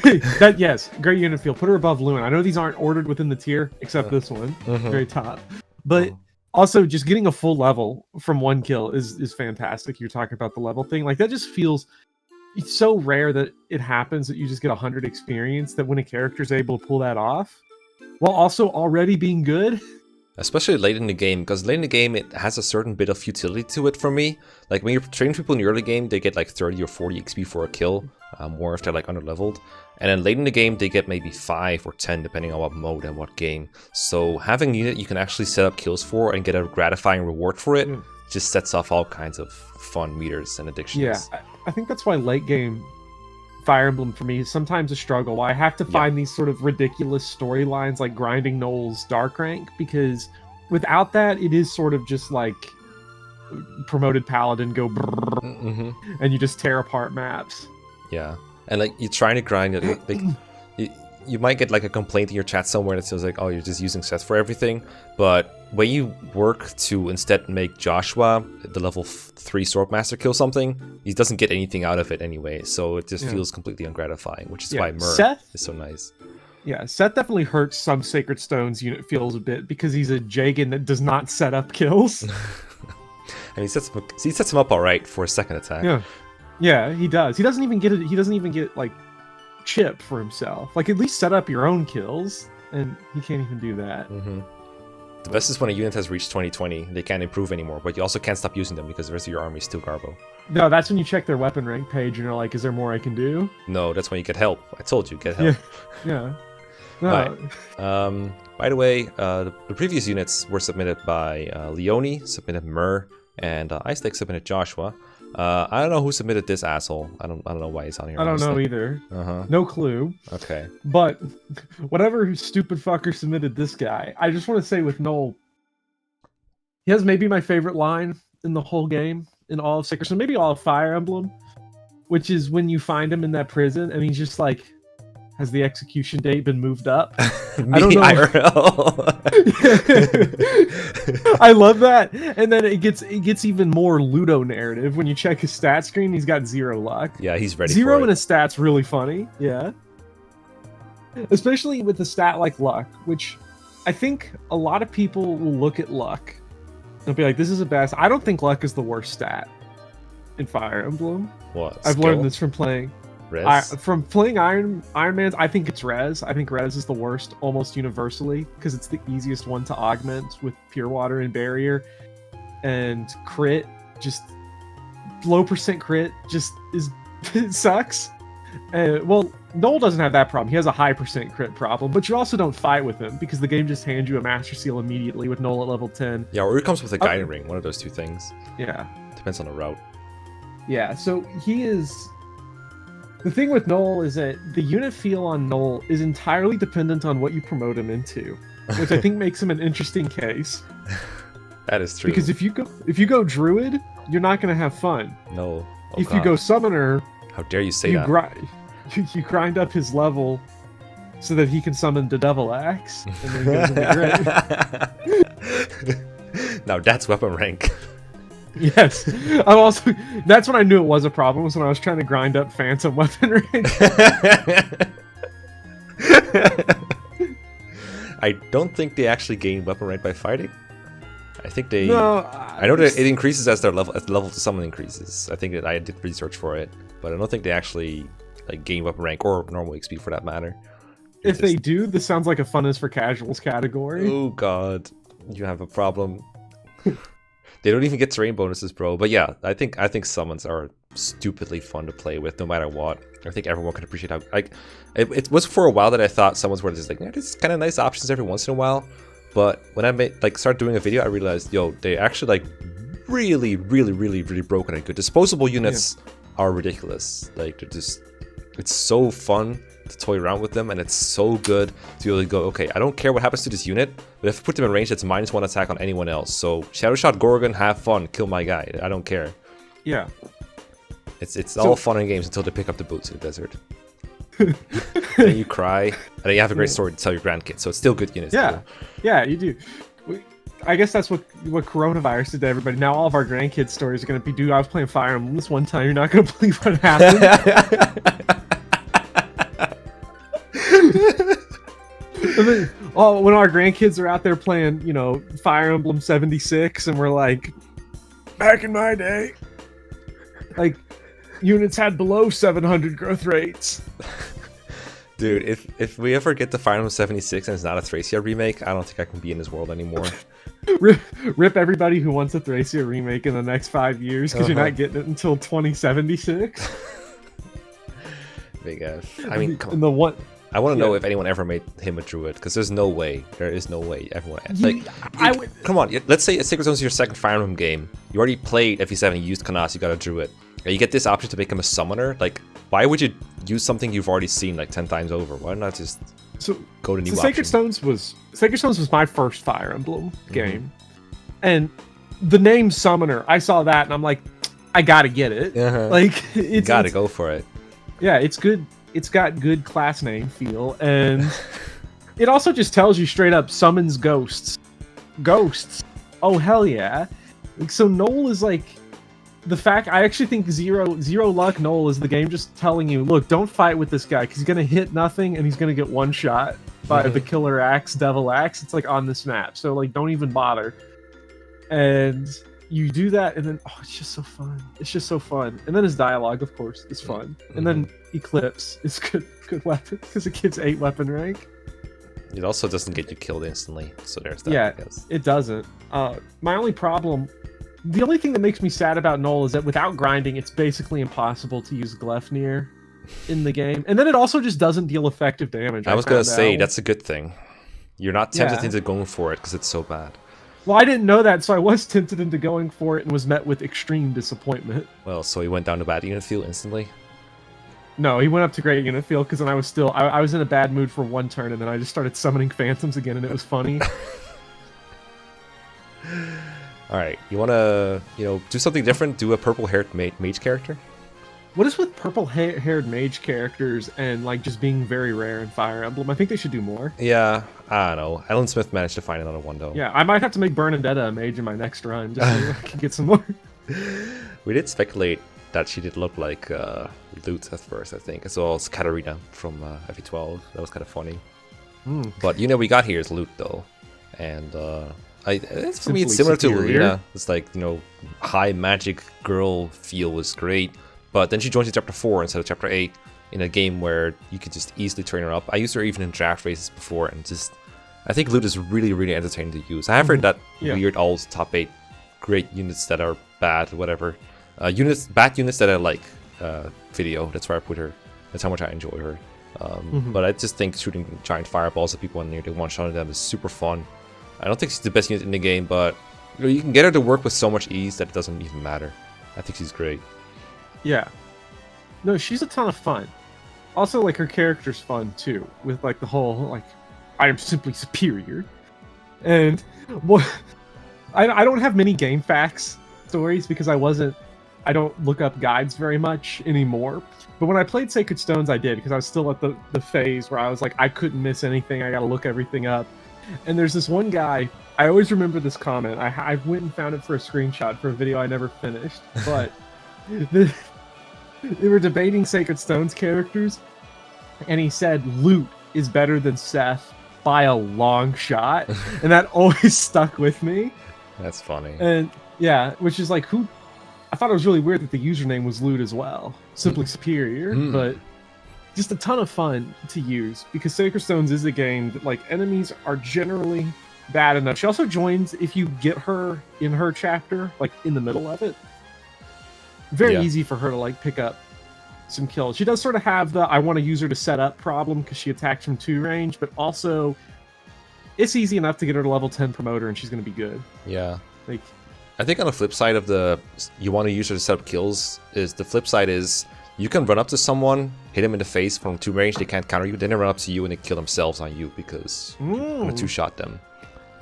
Great unit field. Put her above Lewin. I know these aren't ordered within the tier, except this one, very top. But also, just getting a full level from one kill is fantastic. You're talking about the level thing. Like, that just feels... It's so rare that it happens that you just get 100 experience, that when a character's able to pull that off, while also already being good... Especially late in the game, because late in the game it has a certain bit of futility to it for me. Like when you're training people in the early game, they get like 30 or 40 XP for a kill, more if they're like under-leveled. And then late in the game, they get maybe 5 or 10, depending on what mode and what game. So having a unit you can actually set up kills for and get a gratifying reward for it just sets off all kinds of fun meters and addictions. Yeah, I think that's why late game Fire Emblem for me is sometimes a struggle. I have to find these sort of ridiculous storylines like grinding Knoll's Dark Rank, because without that, it is sort of just like promoted paladin go brrr, and you just tear apart maps. Yeah, and like you're trying to grind it, like you might get like a complaint in your chat somewhere that says like, oh, you're just using Seth for everything. But when you work to instead make Joshua the level 3 Swordmaster kill something, he doesn't get anything out of it anyway. So it just feels completely ungratifying, which is why Myrrh is so nice. Yeah, Seth definitely hurts some Sacred Stones unit feels a bit because he's a Jagan that does not set up kills. And he sets him up all right for a second attack. Yeah, he does. He doesn't even get it. He doesn't even get like chip for himself. Like at least set up your own kills, and he can't even do that. The best is when a unit has reached 2020. They can't improve anymore, but you also can't stop using them because the rest of your army is still Garbo. No, that's when you check their weapon rank page and you're like, is there more I can do? No, that's when you get help. I told you, get help. Yeah. No. Right. By the way, the previous units were submitted by Leone, submitted Myrrh, and Ice Lake submitted Joshua. I don't know who submitted this asshole. I don't know why he's on here. I don't know either. No clue. Okay. But whatever stupid fucker submitted this guy, I just want to say with Knoll, he has maybe my favorite line in the whole game, in all of Sacred, so maybe all of Fire Emblem, which is when you find him in that prison and he's just like, has the execution date been moved up? I don't know. I love that. And then it gets even more Ludo narrative. When you check his stat screen, he's got 0 luck. Yeah, he's ready. 0 in his stats really funny. Yeah. Especially with a stat like luck, which I think a lot of people will look at luck and be like, this is the best. I don't think luck is the worst stat in Fire Emblem. What? I've learned this from playing. From playing Iron Man's, I think it's Res. I think Res is the worst almost universally because it's the easiest one to augment with Pure Water and Barrier. And crit, just low % crit, just is it sucks. Well, Knoll doesn't have that problem. He has a high % crit problem, but you also don't fight with him because the game just hands you a Master Seal immediately with Knoll at level 10. Yeah, or it comes with a Guiding Ring, one of those two things. Yeah. Depends on the route. Yeah, so he is... The thing with Knoll is that the unit feel on Knoll is entirely dependent on what you promote him into, which I think makes him an interesting case. That is true. Because if you go Druid, you're not going to have fun. No. You go Summoner, how dare you say that? You grind up his level so that he can summon the Devil Axe, and then he goes into Grid. Now that's weapon rank. Yes, that's when I knew it was a problem, was when I was trying to grind up Phantom weapon rank. I don't think they actually gain weapon rank by fighting. I think they. No, I know that it increases as the level to summon increases. I think that I did research for it, but I don't think they actually like gain weapon rank or normal XP for that matter. If they do, this sounds like a fun is for casuals category. Oh god, you have a problem. They don't even get terrain bonuses, bro. But yeah, I think summons are stupidly fun to play with, no matter what. I think everyone can appreciate how it was for a while that I thought summons were just like, there's kind of nice options every once in a while. But when I started doing a video, I realized, they actually really broken and good. Disposable units are ridiculous. Like they're just, it's so fun to toy around with them, and it's so good to be able to go, okay, I don't care what happens to this unit, but if I put them in range, it's -1 attack on anyone else. So Shadow Shot Gorgon, have fun, kill my guy. I don't care. Yeah. It's all fun and games until they pick up the boots in the desert. Then you cry, and then you have a great story to tell your grandkids. So it's still good units. Yeah, yeah, you do. I guess that's what coronavirus did to everybody. Now all of our grandkids' stories are going to be, dude, I was playing Fire Emblem this one time. You're not going to believe what happened. And then, when our grandkids are out there playing, Fire Emblem 76, and we're like, back in my day, like, units had below 700 growth rates. Dude, if we ever get to Fire Emblem 76 and it's not a Thracia remake, I don't think I can be in this world anymore. Rip everybody who wants a Thracia remake in the next 5 years, because you're not getting it until 2076. Big F. I mean, come on. I want to know if anyone ever made him a druid, because there's no way. There is no way everyone. Come on. Let's say Sacred Stone's your second Fire Emblem game. You already played FE7, you used Canas, you got a druid. And you get this option to make him a summoner. Like, why would you use something you've already seen like 10 times over? Why not just go to new options? Sacred Stones was my first Fire Emblem game, and the name Summoner, I saw that and I'm like, I gotta get it. Like, you gotta go for it. Yeah, it's good. It's got good class name feel, and it also just tells you straight up summons ghosts. Ghosts. Oh hell yeah! Like, so Knoll is like the fact. I actually think zero luck Knoll is the game just telling you, look, don't fight with this guy because he's gonna hit nothing and he's gonna get one shot by the killer axe, devil axe. It's like on this map, so like don't even bother. And you do that, and then it's just so fun. It's just so fun. And then his dialogue, of course, is fun. And then Eclipse is good weapon because it gets 8 weapon rank. It also doesn't get you killed instantly, so there's that. Yeah, it doesn't. My only problem, the only thing that makes me sad about Knoll is that without grinding, it's basically impossible to use Gleipnir in the game. And then it also just doesn't deal effective damage. I was gonna say that's a good thing. You're not tempted into going for it because it's so bad. Well, I didn't know that, so I was tempted into going for it and was met with extreme disappointment. Well, so he went down to bad unit field instantly? No, he went up to great unit field because then I was still... I was in a bad mood for one turn, and then I just started summoning phantoms again, and it was funny. Alright, you want to, do something different? Do a purple-haired mage character? What is with purple-haired mage characters and like just being very rare in Fire Emblem? I think they should do more. Yeah, I don't know. Alan Smith managed to find another one, though. Yeah, I might have to make Bernadetta a mage in my next run just so I can get some more. We did speculate that she did look like Lute at first, I think, as well as Katarina from FE12. That was kind of funny. But we got here is Lute, though. And for me, it's similar to Florina. It's like, high magic girl feel was great. But then she joins in Chapter 4 instead of Chapter 8 in a game where you could just easily turn her up. I used her even in draft races before, and I think Lute is really, really entertaining to use. I have heard that weird old top 8 great units that are bad, whatever. Bad units that I like video. That's where I put her. That's how much I enjoy her. But I just think shooting giant fireballs at people near the one-shotting them is super fun. I don't think she's the best unit in the game, but you can get her to work with so much ease that it doesn't even matter. I think she's great. Yeah. No, she's a ton of fun. Also, like, her character's fun, too. With, like, the whole, like, I am simply superior. And, I don't have many game facts stories because I don't look up guides very much anymore. But when I played Sacred Stones, I did, because I was still at the phase where I was like, I couldn't miss anything, I gotta look everything up. And there's this one guy, I always remember this comment. I went and found it for a screenshot for a video I never finished. But... They were debating Sacred Stones characters, and he said Lute is better than Seth by a long shot, and that always stuck with me. That's funny. And yeah, which is like, I thought it was really weird that the username was Lute as well. Simply superior, but just a ton of fun to use, because Sacred Stones is a game that, like, enemies are generally bad enough. She also joins if you get her in her chapter, like, in the middle of it. Very easy for her to, like, pick up some kills. She does sort of have the I want to use her to set up problem because she attacks from 2 range, but also it's easy enough to get her to level 10 promoter and she's going to be good. Yeah. Like, I think on the flip side of you want to use her to set up kills is the flip side is you can run up to someone, hit them in the face from 2 range, they can't counter you, then they run up to you and they kill themselves on you because you want to 2-shot them.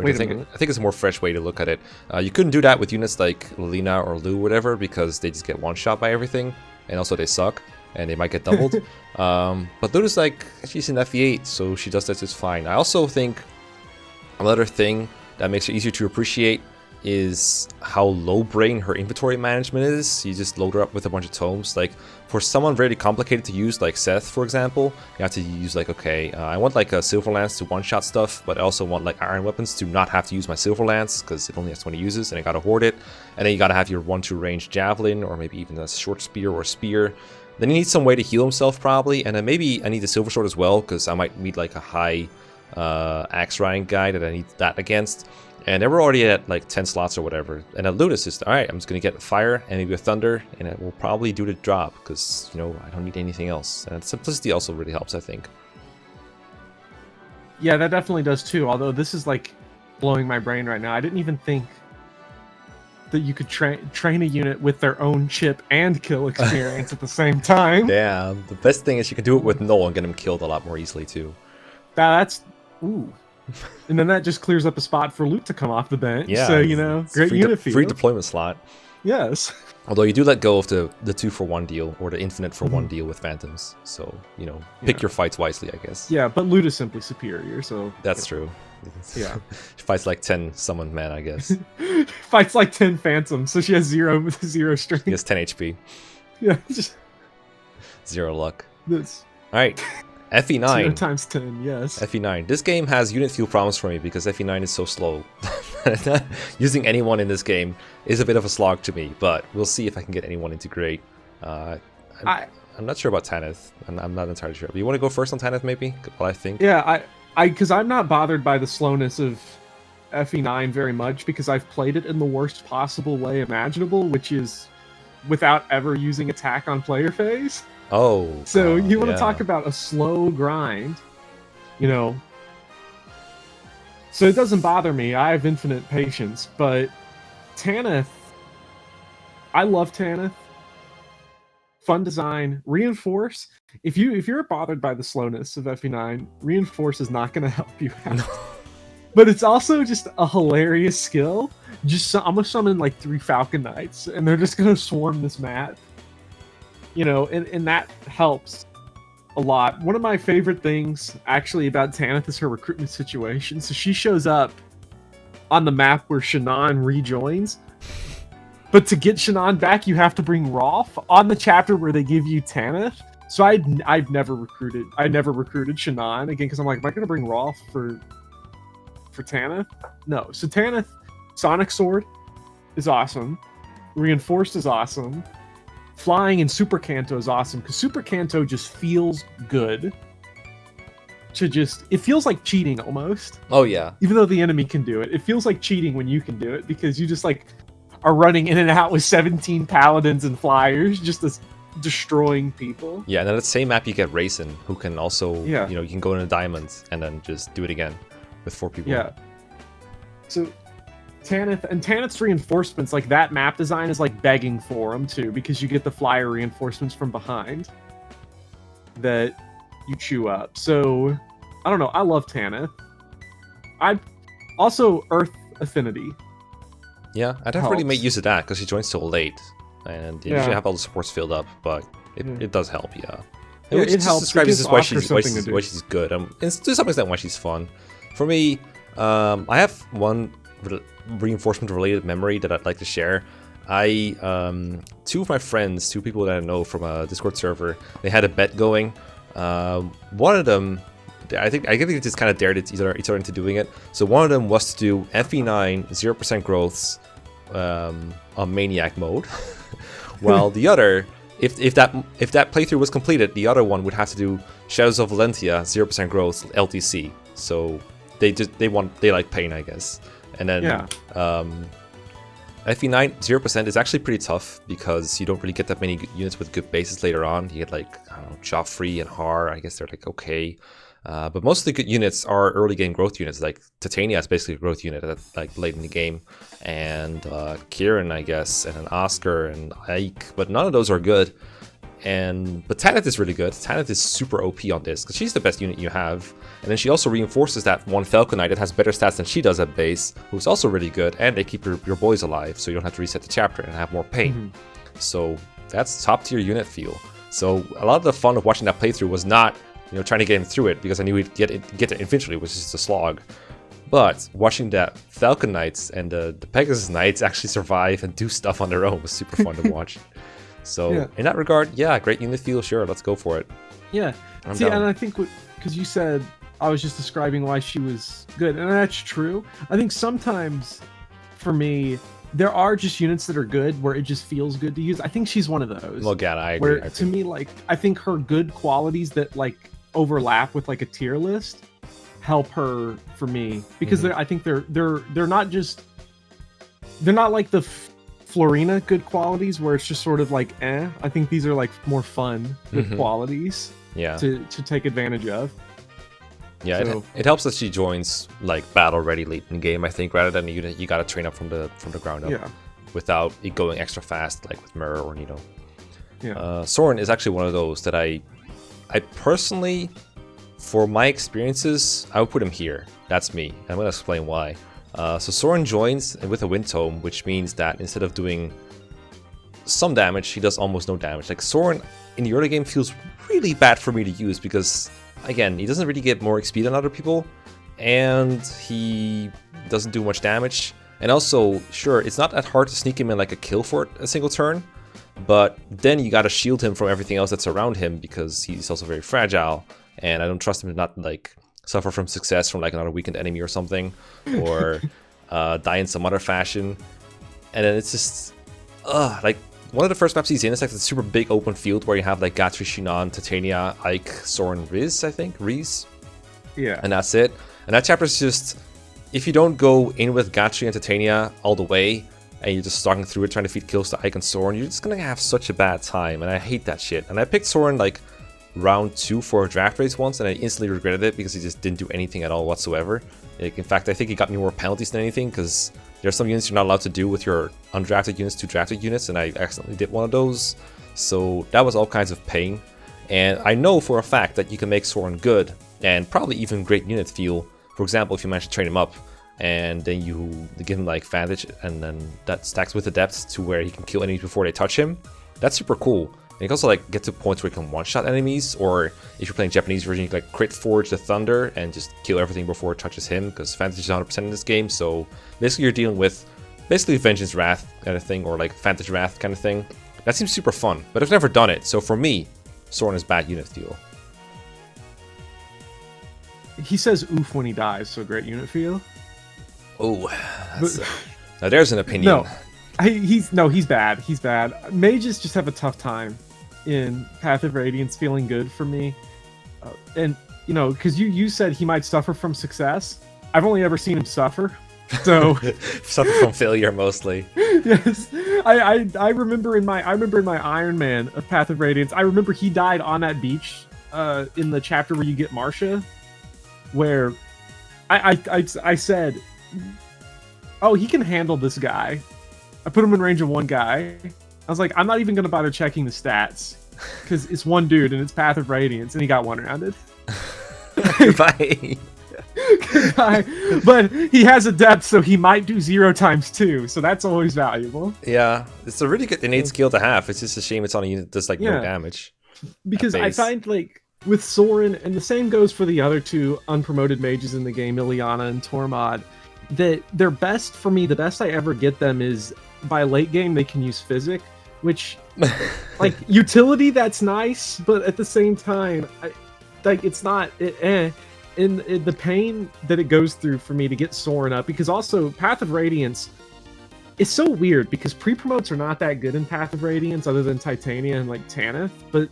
I think it's a more fresh way to look at it. You couldn't do that with units like Lina or Lu or whatever because they just get one-shot by everything, and also they suck, and they might get doubled. But Luna's like, she's in FE8, so she does that just fine. I also think another thing that makes her easier to appreciate is how low brain her inventory management is. You just load her up with a bunch of tomes. Like, for someone very complicated to use, like Seth, for example, you have to use, like, okay, I want, like, a Silver Lance to one-shot stuff, but I also want, like, Iron Weapons to not have to use my Silver Lance, because it only has 20 uses, and I gotta hoard it. And then you gotta have your 1-2 range Javelin, or maybe even a short spear or spear. Then you need some way to heal himself, probably, and then maybe I need the Silver Sword as well, because I might meet, like, a high Axe Riding guy that I need that against. And they were already at like 10 slots or whatever. And at Lute, it's just, alright, I'm just going to get fire and maybe a thunder, and it will probably do the job because, I don't need anything else. And simplicity also really helps, I think. Yeah, that definitely does too. Although this is like blowing my brain right now. I didn't even think that you could train a unit with their own chip and kill experience at the same time. Yeah, the best thing is you can do it with Knoll and get him killed a lot more easily too. That's... Ooh. And then that just clears up a spot for Lute to come off the bench. Yeah, So, you know, great unit field. Free deployment slot. Yes. Although you do let go of the 2-for-1 deal or the infinite for 1 deal with Phantoms. So, you know, pick your fights wisely, I guess. Yeah, but Lute is simply superior, so... That's true. Yeah. She fights like 10 summoned men, I guess. Fights like 10 Phantoms, so she has zero strength. She has 10 HP. Yeah, just... 0 luck. This. Alright. FE9. 0 times 10, yes. FE9. This game has unit fuel problems for me because FE9 is so slow. Using anyone in this game is a bit of a slog to me, but we'll see if I can get anyone into great. I'm not sure about Tanith. I'm not entirely sure. You want to go first on Tanith, maybe? What I think? Yeah, because I'm not bothered by the slowness of FE9 very much because I've played it in the worst possible way imaginable, which is without ever using attack on player phase. Oh. So you want to talk about a slow grind, you know. So it doesn't bother me. I have infinite patience, but Tanith, I love Tanith. Fun design, reinforce. If you're bothered by the slowness of FE9, reinforce is not going to help you out. But it's also just a hilarious skill. I'm gonna summon like 3 Falcon Knights, and they're just gonna swarm this map. You know, and that helps a lot. One of my favorite things actually about Tanith is her recruitment situation. So she shows up on the map where Shannon rejoins. But to get Shannon back, you have to bring Rolf on the chapter where they give you Tanith. So I've never recruited Shannon again because I'm like, am I gonna bring Rolf for Tanith? No. So Tanith, Sonic Sword is awesome. Reinforced is awesome. Flying and Super Canto is awesome because Super Canto just feels good. It feels like cheating almost. Oh yeah. Even though the enemy can do it, it feels like cheating when you can do it because you just like are running in and out with 17 paladins and flyers, just destroying people. Yeah, and then the same map you get Raisin, who can also, you know, you can go into diamonds and then just do it again with 4 people. Yeah. So Tanith's reinforcements, like that map design is like begging for them too, because you get the flyer reinforcements from behind that you chew up. So I don't know. I love Tanith. I also Earth Affinity. Yeah, I'd have really made use of that because she joins so late, and you usually have all the supports filled up, but it does help. Yeah, it helps. Describe this as why she's good. And to some extent why she's fun. For me, I have one reinforcement related memory that I'd like to share. 2 of my friends, 2 people that I know from a Discord server, they had a bet going. One of them, I think they just kind of dared each other into doing it. So one of them was to do FE9 0% growths on Maniac mode, while the other, if that playthrough was completed, the other one would have to do Shadows of Valentia 0% growth LTC. So they like pain, I guess. And then FE9 0% is actually pretty tough because you don't really get that many units with good bases later on. You get like, I don't know, Joffrey and Har. I guess they're like okay. But most of the good units are early game growth units. Like Titania is basically a growth unit like late in the game, and Kieran, I guess, and an Oscar and Ike. But none of those are good. But Tanith is really good. Tanith is super OP on this because she's the best unit you have. And then she also reinforces that one Falcon Knight that has better stats than she does at base, who's also really good. And they keep your boys alive, so you don't have to reset the chapter and have more pain. Mm-hmm. So that's top tier unit feel. So a lot of the fun of watching that playthrough was not, trying to get him through it because I knew we'd get it eventually, which is just a slog. But watching that Falcon Knights and the Pegasus Knights actually survive and do stuff on their own was super fun to watch. So in that regard, great unit feel, sure, let's go for it. Yeah. And I think because you said I was just describing why she was good, and that's true. I think sometimes, for me, there are just units that are good where it just feels good to use. I think she's one of those. Well, yeah, I agree. To me, like, I think her good qualities that like overlap with like a tier list help her for me because I think they're not just like the Florina good qualities where it's just sort of like I think these are like more fun good qualities to take advantage of. Yeah, so, it helps that she joins like battle ready late in the game, I think, rather than you gotta train up from the ground up without it going extra fast like with Myrrh or Soren is actually one of those that I personally For my experiences, I would put him here. That's me. I'm going to explain why. So Soren joins with a Wind Tome, which means that instead of doing some damage, he does almost no damage. Like Soren in the early game feels really bad for me to use because, again, he doesn't really get more XP than other people, and he doesn't do much damage. And also, sure, it's not that hard to sneak him in like a kill for a single turn, but then you gotta shield him from everything else that's around him because he's also very fragile, and I don't trust him to not like suffer from success from like another weakened enemy or something, or die in some other fashion. And then it's just, like, one of the first maps he's in is like a super big open field where you have like Gatri, Shinan, Titania, Ike, Soren, Riz, I think? Riz? Yeah. And that's it. And that chapter is just, if you don't go in with Gatri and Titania all the way, and you're just stalking through it trying to feed kills to Ike and Soren, you're just gonna have such a bad time, and I hate that shit. And I picked Soren like round 2 for a draft race once, and I instantly regretted it because he just didn't do anything at all whatsoever. Like, in fact, I think he got me more penalties than anything because there's some units you're not allowed to do with your undrafted units to drafted units, and I accidentally did one of those. So that was all kinds of pain. And I know for a fact that you can make Soren good, and probably even great unit feel. For example, if you manage to train him up, and then you give him like Vantage, and then that stacks with the depth to where he can kill enemies before they touch him. That's super cool. And you can also like get to points where you can one-shot enemies, or if you're playing Japanese version, you can like crit forge the Thunder and just kill everything before it touches him, because Vantage is 100% in this game. So basically you're dealing with basically Vengeance Wrath kind of thing, or like Vantage Wrath kind of thing. That seems super fun, but I've never done it. So for me, Soren is bad unit feel. He says oof when he dies, so great unit feel. Oh, now there's an opinion. No, he's bad. He's bad. Mages just have a tough time in Path of Radiance feeling good for me. And, you know, because you said he might suffer from success. I've only ever seen him suffer. So suffer from failure mostly. Yes. I remember in my Iron Man of Path of Radiance, I remember he died on that beach in the chapter where you get Marcia, where I said, oh, he can handle this guy. I put him in range of one guy. I was like, I'm not even going to bother checking the stats because it's one dude and it's Path of Radiance, and he got one-rounded. Goodbye. Goodbye. But he has a depth, so he might do 0 times 2, so that's always valuable. Yeah, it's a really good innate skill to have. It's just a shame it's on a unit that does like no damage. Because I find like with Soren, and the same goes for the other 2 unpromoted mages in the game, Ileana and Tormod, that they're best for me. The best I ever get them is by late game they can use Physic, which like utility that's nice, but at the same time, it's not in the pain that it goes through for me to get Soren up. Because also Path of Radiance is so weird because pre-promotes are not that good in Path of Radiance other than Titania and like Tanith, but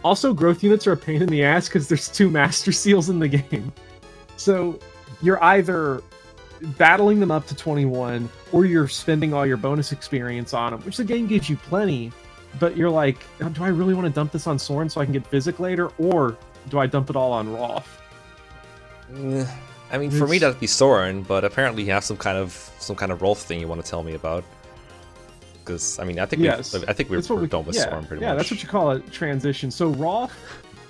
also growth units are a pain in the ass because there's 2 Master Seals in the game. So you're either battling them up to 21, or you're spending all your bonus experience on them, which the game gives you plenty, but you're like, do I really want to dump this on Soren so I can get Physic later, or do I dump it all on Rolf? I mean, for me that'd be Soren, but apparently you have some kind of Rolf thing you want to tell me about. Because I mean, I think we're done with Soren pretty much. Yeah, that's what you call a transition. So Rolf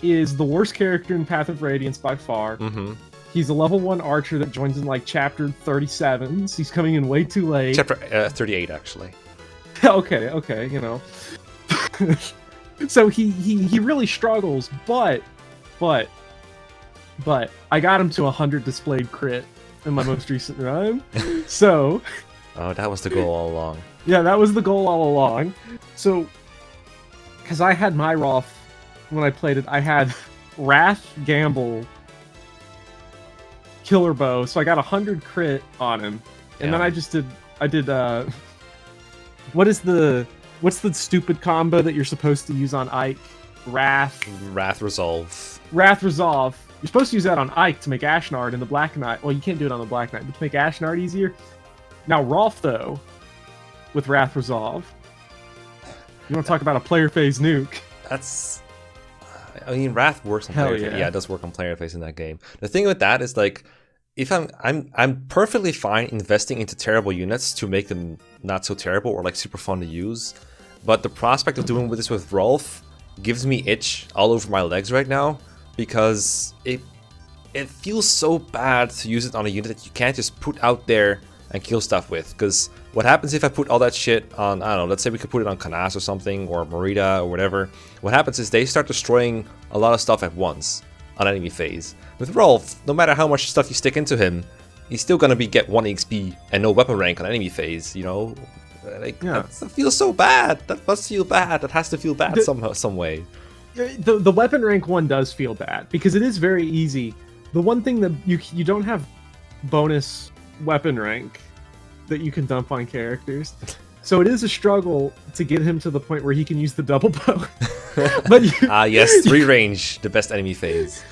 is the worst character in Path of Radiance by far. Mm-hmm. He's a level 1 archer that joins in like chapter 37, so he's coming in way too late. Chapter 38, actually. okay, you know. So he really struggles, but I got him to 100 displayed crit in my most recent run. So... Oh, that was the goal all along. Yeah, that was the goal all along. So, because I had my Rolf, when I played it, I had Wrath, Gamble, Killer Bow, so I got 100 crit on him. And then I did what's the stupid combo that you're supposed to use on Ike? Wrath Resolve. Wrath Resolve. You're supposed to use that on Ike to make Ashnard and the Black Knight. Well, you can't do it on the Black Knight, but to make Ashnard easier. Now, Rolf, though, with Wrath Resolve, you want to talk about a player phase nuke? I mean, Wrath works on player phase. Yeah, it does work on player phase in that game. The thing with that is like, if I'm perfectly fine investing into terrible units to make them not so terrible or like super fun to use, but the prospect of doing this with Rolf gives me itch all over my legs right now, because it feels so bad to use it on a unit that you can't just put out there and kill stuff with. Because what happens if I put all that shit on, I don't know, let's say we could put it on Canas or something, or Myrrh or whatever. What happens is they start destroying a lot of stuff at once on enemy phase. With Rolf, no matter how much stuff you stick into him, he's still gonna get 1 XP and no weapon rank on enemy phase, you know? Like, that feels so bad. That must feel bad. That has to feel bad somehow, some way. The weapon rank one does feel bad because it is very easy. The one thing that you don't have bonus weapon rank that you can dump on characters, so it is a struggle to get him to the point where he can use the double bow. But yes, 3 range, the best enemy phase.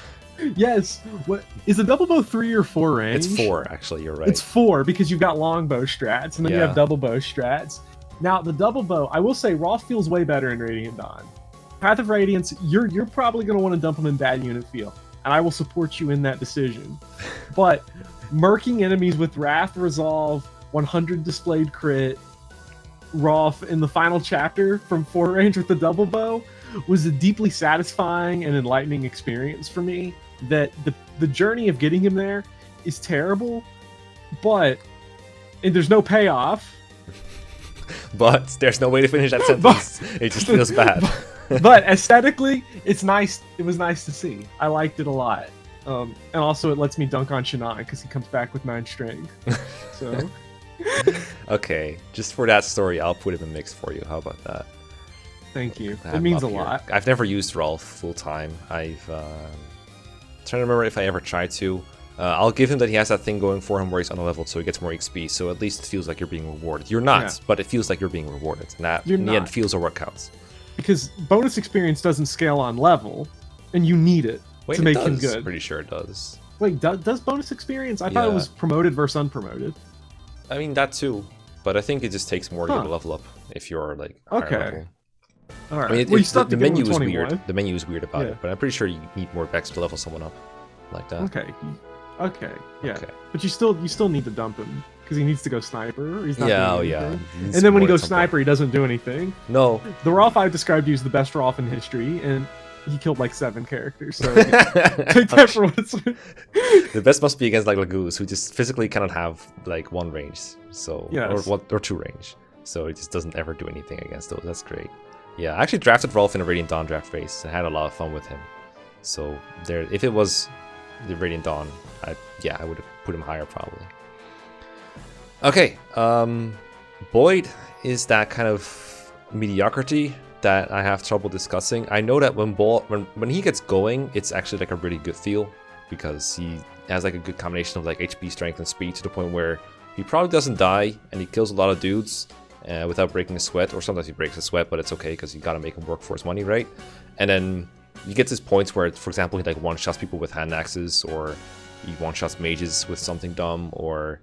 Yes. What is the double bow 3 or 4 range? It's 4, actually. You're right. It's 4 because you've got longbow strats and then you have double bow strats. Now the double bow, I will say, Rolf feels way better in Radiant Dawn. Path of Radiance, you're probably going to want to dump him in bad unit feel, and I will support you in that decision. But murking enemies with Wrath Resolve, 100 displayed crit, Rolf in the final chapter from 4 range with the double bow was a deeply satisfying and enlightening experience for me. That the journey of getting him there is terrible, and there's no payoff. But there's no way to finish that sentence. It just feels bad. But aesthetically, it's nice. It was nice to see. I liked it a lot. And also, it lets me dunk on Shannon because he comes back with 9 strength. So. Okay, just for that story, I'll put it in the mix for you. How about that? Thank you. It means a lot. I've never used Rolf full time. I've trying to remember if I ever tried to. I'll give him that he has that thing going for him where he's underleveled, so he gets more XP. So at least it feels like you're being rewarded. You're not, but it feels like you're being rewarded. And that, in the end, feels are what counts. Because bonus experience doesn't scale on level, and you need it to make him good. Pretty sure it does. Wait, does bonus experience? I thought it was promoted versus unpromoted. I mean, that too. But I think it just takes more to get a level up if you're, like, higher level. All right. I mean, the menu is weird. The menu is weird about it, but I'm pretty sure you need more Vex to level someone up like that. Okay. But you still need to dump him because he needs to go sniper. Or he's not doing anything. And then when he goes sniper, he doesn't do anything. No. The Rolf I described to you is the best Rolf in history, and he killed like 7 characters. So take that for what it's worth. The best must be against like Lagoos, who just physically cannot have like 1 range, so or 2 range. So it just doesn't ever do anything against those. That's great. Yeah, I actually drafted Rolf in a Radiant Dawn draft phase and had a lot of fun with him. So there, if it was the Radiant Dawn, I would have put him higher probably. Okay, Boyd is that kind of mediocrity that I have trouble discussing. I know that when he gets going, it's actually like a really good feel because he has like a good combination of like HP, strength, and speed to the point where he probably doesn't die and he kills a lot of dudes without breaking a sweat, or sometimes he breaks a sweat, but it's okay because you gotta make him work for his money, right? And then you get this points where, for example, he like one-shots people with hand axes, or he one-shots mages with something dumb, or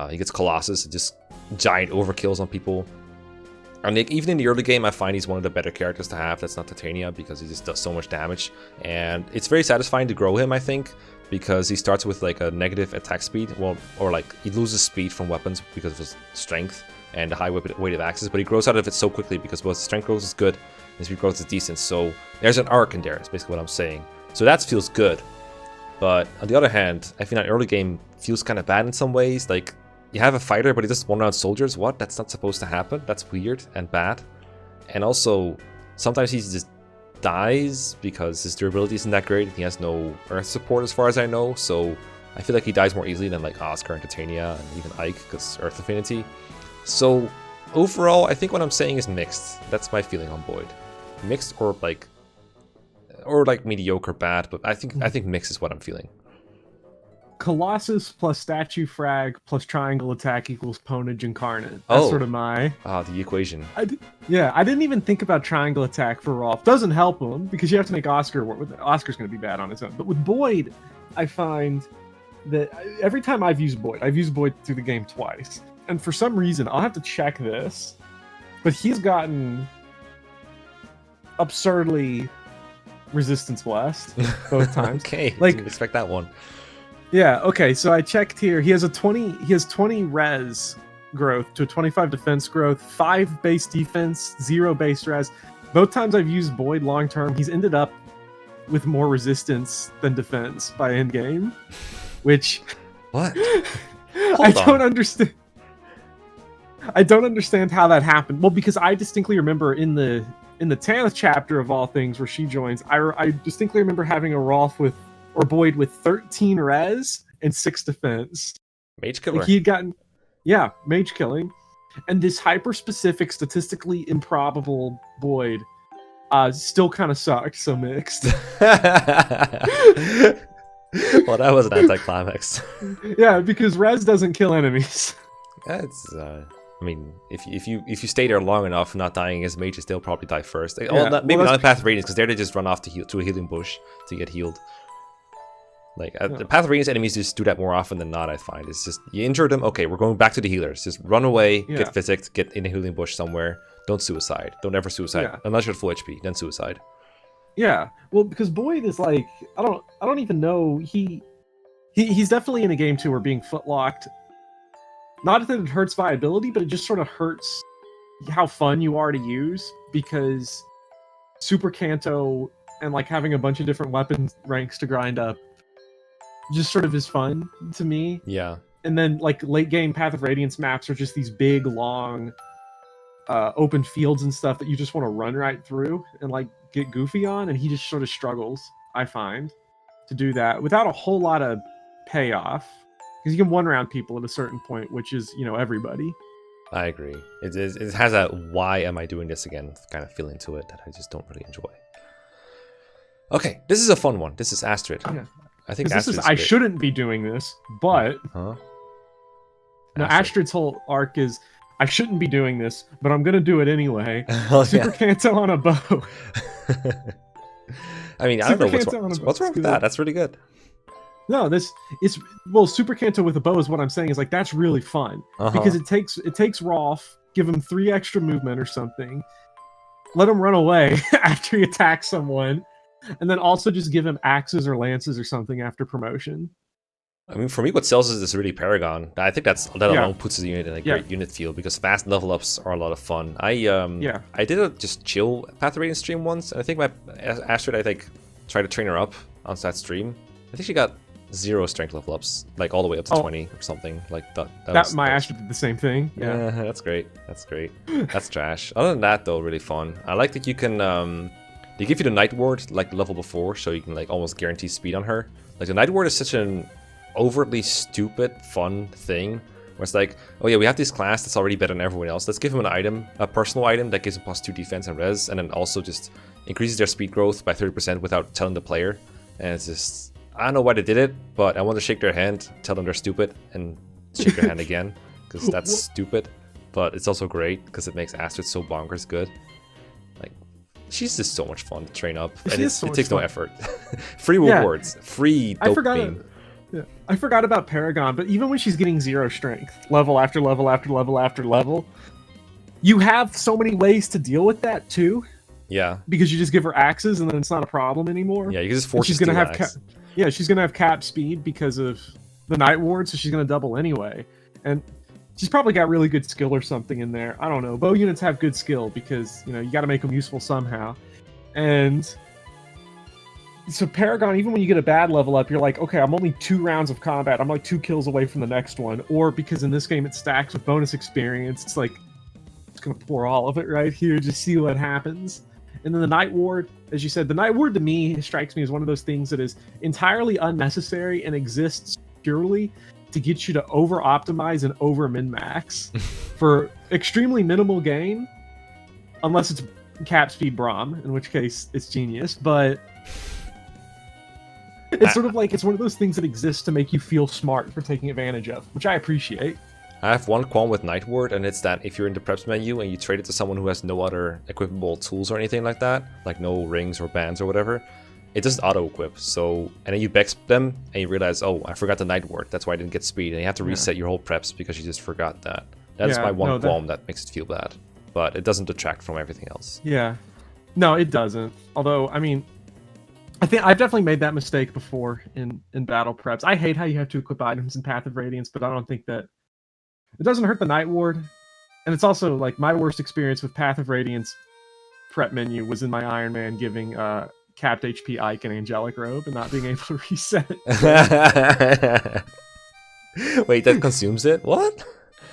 he gets Colossus, just giant overkills on people. And like, even in the early game, I find he's one of the better characters to have that's not Titania, because he just does so much damage. And it's very satisfying to grow him, I think, because he starts with like a negative attack speed, or like he loses speed from weapons because of his strength and the high weight of axes, but he grows out of it so quickly because both strength growth is good and speed growth is decent. So there's an arc in there, is basically what I'm saying. So that feels good. But on the other hand, I feel that early game feels kind of bad in some ways. Like, you have a fighter, but he just one-round soldiers. What? That's not supposed to happen. That's weird and bad. And also, sometimes he just dies because his durability isn't that great. He has no earth support as far as I know. So I feel like he dies more easily than like Oscar and Titania and even Ike because earth affinity. So overall, I think what I'm saying is mixed. That's my feeling on Boyd. Mixed or like mediocre bad, but I think mixed is what I'm feeling. Colossus plus statue frag plus triangle attack equals ponage incarnate. That's sort of my... the equation. I didn't even think about triangle attack for Rolf. Doesn't help him because you have to make Oscar work. Oscar's going to be bad on his own. But with Boyd, I find that every time I've used Boyd through the game twice. And for some reason, I'll have to check this, but he's gotten absurdly resistance blessed both times. Okay, like, didn't expect that one. Yeah, okay, so I checked here. He has 20 res growth to a 25 defense growth, 5 base defense, 0 base res. Both times I've used Boyd long term, he's ended up with more resistance than defense by end game, which What? I don't understand. I don't understand how that happened. Well, because I distinctly remember in the Tanith chapter of all things where she joins, I distinctly remember having a Rolf Boyd with 13 res and 6 defense. Mage killer. Like he had gotten, mage killing, and this hyper specific, statistically improbable Boyd still kind of sucked. So mixed. Well, that was an anticlimax. Yeah, because res doesn't kill enemies. It's I mean, if you stay there long enough, not dying as mages, they'll probably die first. Maybe not in Path of Radiance, because there they just run off to a healing bush to get healed. Like the Path of Radiance enemies just do that more often than not. I find it's just you injure them. Okay, we're going back to the healers. Just run away, get physicked, get in a healing bush somewhere. Don't suicide. Don't ever suicide unless you're at full HP. Then suicide. Yeah, well, because Boyd is like I don't even know he's definitely in a game too where being footlocked. Not that it hurts viability, but it just sort of hurts how fun you are to use, because Super Canto and like having a bunch of different weapon ranks to grind up just sort of is fun to me. Yeah. And then like late game Path of Radiance maps are just these big, long, open fields and stuff that you just want to run right through and like get goofy on, and he just sort of struggles, I find, to do that without a whole lot of payoff. Because you can one-round people at a certain point, which is, everybody. I agree. It has a why am I doing this again kind of feeling to it that I just don't really enjoy. Okay, this is a fun one. This is Astrid. Yeah. I think Astrid's I shouldn't be doing this, but... Huh? Now, Astrid's whole arc is, I shouldn't be doing this, but I'm going to do it anyway. Super Canto on a bow. I mean, I don't know what's wrong with that. That's really good. No, Super Canto with a bow is what I'm saying is like that's really fun because it takes Rolf, give him 3 extra movement or something, let him run away after he attacks someone, and then also just give him axes or lances or something after promotion. I mean, for me, what sells is really Paragon. I think that alone puts the unit in a great unit feel because fast level ups are a lot of fun. I did a just chill Path of Radiance stream once, and I think my Astrid tried to train her up on that stream. I think she got 0 strength level ups, like all the way up to 20 or something like that. My Astrid did the same thing. Yeah, that's great. That's trash. Other than that, though, really fun. I like that you can they give you the Night Ward like the level before, so you can like almost guarantee speed on her. Like the Night Ward is such an overtly stupid fun thing where it's like, oh yeah, we have this class that's already better than everyone else. Let's give him an item, a personal item that gives him +2 defense and res, and then also just increases their speed growth by 30% without telling the player. And it's just, I don't know why they did it, but I want to shake their hand, tell them they're stupid, and shake their hand again, because that's stupid. But it's also great, because it makes Astrid so bonkers good. Like, she's just so much fun to train up, and it takes no effort. Free rewards, free dopamine. I forgot about Paragon, but even when she's getting 0 strength, level after level after level after level, you have so many ways to deal with that, too. Yeah. Because you just give her axes, and then it's not a problem anymore. Yeah, you can just force she's gonna have she's gonna have cap speed because of the Night Ward, so she's gonna double anyway. And she's probably got really good skill or something in there. I don't know. Bow units have good skill because you got to make them useful somehow. And so Paragon, even when you get a bad level up, you're like, okay, I'm only 2 rounds of combat. I'm like 2 kills away from the next one. Or because in this game it stacks with bonus experience, it's like it's gonna pour all of it right here, just see what happens. And then the Night Ward, as you said, the Night Ward to me strikes me as one of those things that is entirely unnecessary and exists purely to get you to over-optimize and over-min-max for extremely minimal gain, unless it's cap speed Braum, in which case it's genius, but it's sort of like it's one of those things that exists to make you feel smart for taking advantage of, which I appreciate. I have one qualm with Night Ward, and it's that if you're in the preps menu and you trade it to someone who has no other equipable tools or anything like that, like no rings or bands or whatever, it doesn't auto-equip. So, and then you bex them and you realize, oh, I forgot the Night Ward, that's why I didn't get speed, and you have to reset your whole preps because you just forgot that. That is my one qualm that makes it feel bad, but it doesn't detract from everything else. Yeah, no, it doesn't. Although, I mean, I think I've definitely made that mistake before in battle preps. I hate how you have to equip items in Path of Radiance, but I don't think that it doesn't hurt the Night Ward. And it's also like my worst experience with Path of Radiance prep menu was in my Iron Man giving capped HP Ike and Angelic Robe and not being able to reset. Wait, that consumes it? What?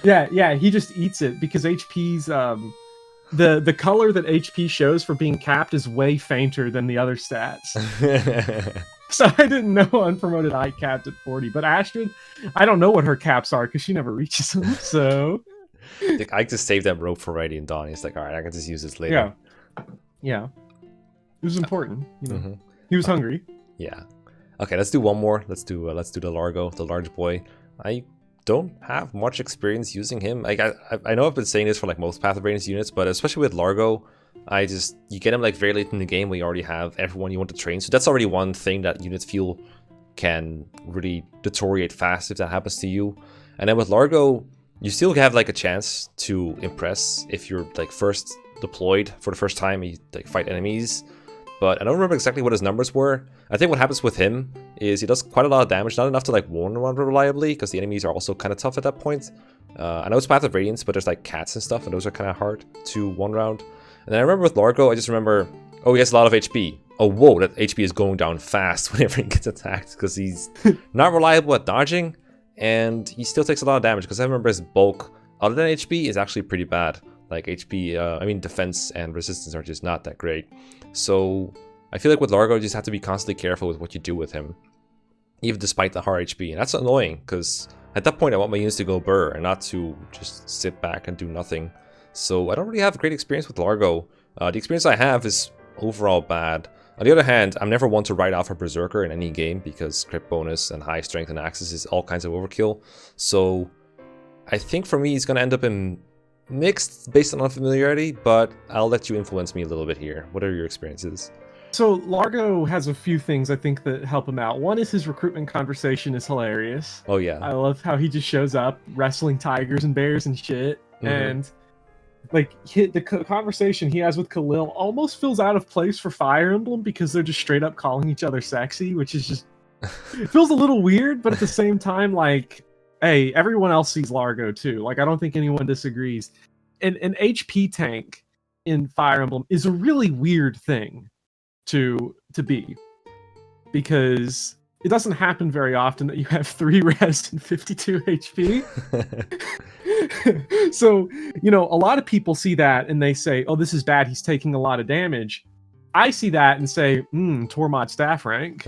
Yeah, he just eats it because HP's the color that HP shows for being capped is way fainter than the other stats. So I didn't know unpromoted Ike capped at 40, but Astrid, I don't know what her caps are because she never reaches them. So I just saved that rope for Radiant Dawn. He's like, all right, I can just use this later. Yeah. It was important. You know, he was hungry. Yeah. Okay, let's do one more. Let's do the Largo, the large boy. I don't have much experience using him. Like I know I've been saying this for like most Path of Radiance units, but especially with Largo, you get him like very late in the game where you already have everyone you want to train. So that's already one thing that units feel can really deteriorate fast if that happens to you. And then with Largo, you still have like a chance to impress if you're like first deployed for the first time and you like fight enemies. But I don't remember exactly what his numbers were. I think what happens with him is he does quite a lot of damage, not enough to like one run reliably, because the enemies are also kind of tough at that point. I know it's Path of Radiance, but there's like cats and stuff, and those are kind of hard to one round. And then I remember with Largo, I just remember, oh, he has a lot of HP. Oh, whoa, that HP is going down fast whenever he gets attacked, because he's not reliable at dodging, and he still takes a lot of damage, because I remember his bulk, other than HP, is actually pretty bad. Like HP, I mean defense and resistance are just not that great. So I feel like with Largo, you just have to be constantly careful with what you do with him, even despite the hard HP. And that's annoying, because at that point I want my units to go burr and not to just sit back and do nothing. So I don't really have great experience with Largo. The experience I have is overall bad. On the other hand, I'm never one to write off a Berserker in any game, because crit bonus and high strength and access is all kinds of overkill. So I think for me, it's going to end up in mixed based on unfamiliarity, but I'll let you influence me a little bit here. What are your experiences? So Largo has a few things I think that help him out. One is his recruitment conversation is hilarious. Oh yeah. I love how he just shows up wrestling tigers and bears and shit. And like the conversation he has with Khalil almost feels out of place for Fire Emblem, because they're just straight up calling each other sexy, which is just it feels a little weird, but at the same time, like, hey, everyone else sees Largo too. Like, I don't think anyone disagrees. And an HP tank in Fire Emblem is a really weird thing to be, because it doesn't happen very often that you have 3 res and 52 HP. So, you know, a lot of people see that and they say, oh, this is bad, he's taking a lot of damage. I see that and say, Tormod staff rank.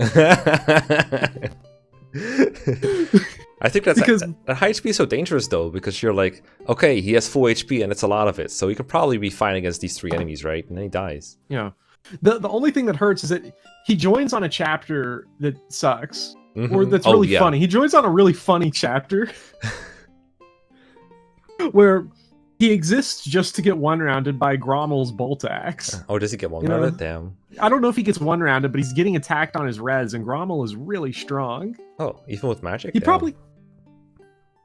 I think that's because high HP is so dangerous though, because you're like, okay, he has full HP and it's a lot of it, so he could probably be fine against these 3 enemies, right? And then he dies. Yeah. The only thing that hurts is that he joins on a chapter that sucks, or that's really funny. He joins on a really funny chapter where he exists just to get one-rounded by Grommel's bolt axe. Oh, does he get one-rounded? Damn. I don't know if he gets one-rounded, but he's getting attacked on his res, and Grommel is really strong. Oh, even with magic? He probably...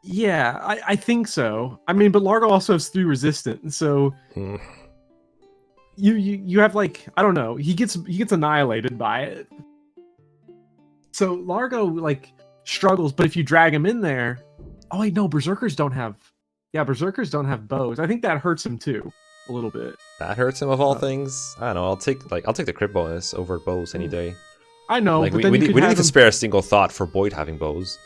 Yeah, I think so. I mean, but Largo also has 3 resistant, so... You have, like, I don't know, he gets annihilated by it. So Largo, like, struggles, but if you drag him in there... Oh wait, no, Berserkers don't have bows. I think that hurts him too, a little bit. That hurts him of all things? I don't know, I'll take the crit bonus over bows any day. I know, like, but then we didn't even spare a single thought for Boyd having bows.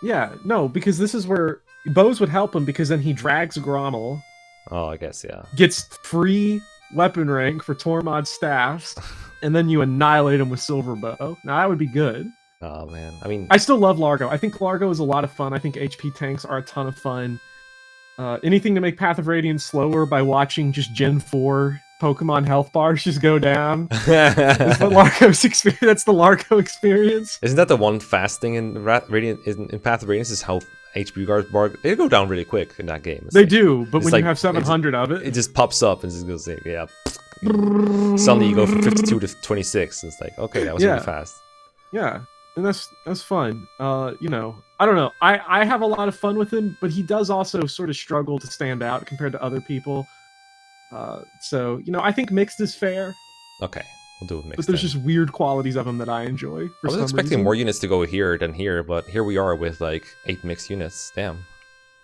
Yeah, no, because this is where bows would help him, because then he drags Grommel. Oh, I guess, yeah. Gets free weapon rank for Tormod staffs, and then you annihilate him with Silver Bow. Now that would be good. Oh man, I mean, I still love Largo. I think Largo is a lot of fun. I think HP tanks are a ton of fun. Anything to make Path of Radiance slower by watching just Gen 4 Pokemon health bars just go down. That's the Largo experience. Isn't that the one fast thing in Radiant in Path of Radiance is how HP bar they go down really quick in that game. They do, but when you have 700 of it just pops up and just goes, yeah. Suddenly you go from 52 to 26. It's like, okay, that was really fast. Yeah, and that's fun. You know, I don't know. I have a lot of fun with him, but he does also sort of struggle to stand out compared to other people. So, you know, I think mixed is fair. Okay, we'll do mixed. But there's just weird qualities of him that I enjoy. I was expecting more units to go here than here, but here we are with like 8 mixed units. Damn.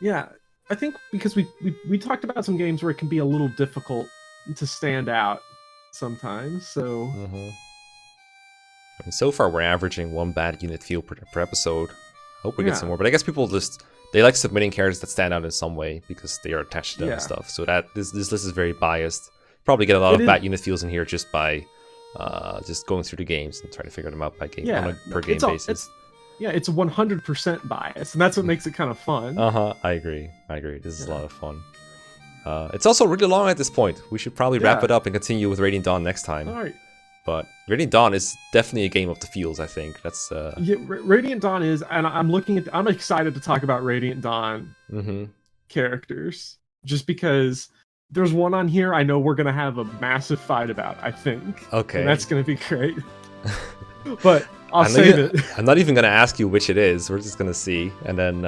Yeah, I think because we talked about some games where it can be a little difficult to stand out sometimes. So I mean, so far we're averaging 1 bad unit feel per episode. Hope we get some more, but I guess people they like submitting characters that stand out in some way because they are attached to them and stuff. So that this list is very biased. Probably get a lot of bad unit feels in here just by just going through the games and trying to figure them out by game on a per game basis. It's 100% biased, and that's what makes it kind of fun. I agree. This is a lot of fun. It's also really long at this point. We should probably wrap it up and continue with Radiant Dawn next time. All right. But Radiant Dawn is definitely a game of the feels, I think. That's Radiant Dawn is, and I'm excited to talk about Radiant Dawn characters, just because there's one on here I know we're gonna have a massive fight about, I think. Okay. And that's gonna be great. But I'll save it. I'm not even gonna ask you which it is. We're just gonna see, and then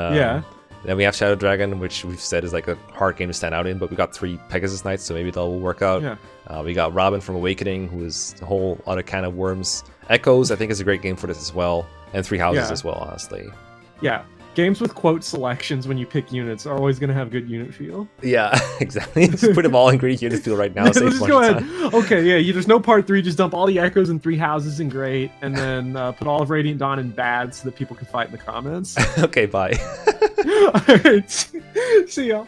then we have Shadow Dragon, which we've said is like a hard game to stand out in, but we got 3 Pegasus Knights, so maybe that will work out. Yeah. We got Robin from Awakening, who is a whole other can of worms. Echoes, I think, is a great game for this as well, and 3 Houses as well, honestly. Yeah, games with quote selections when you pick units are always going to have good unit feel. Yeah, exactly. Just put them all in great unit feel right now. Let's just go ahead. Okay, yeah, there's no part 3. Just dump all the Echoes and 3 Houses in great, and then put all of Radiant Dawn in bad so that people can fight in the comments. Okay, bye. All right. See y'all.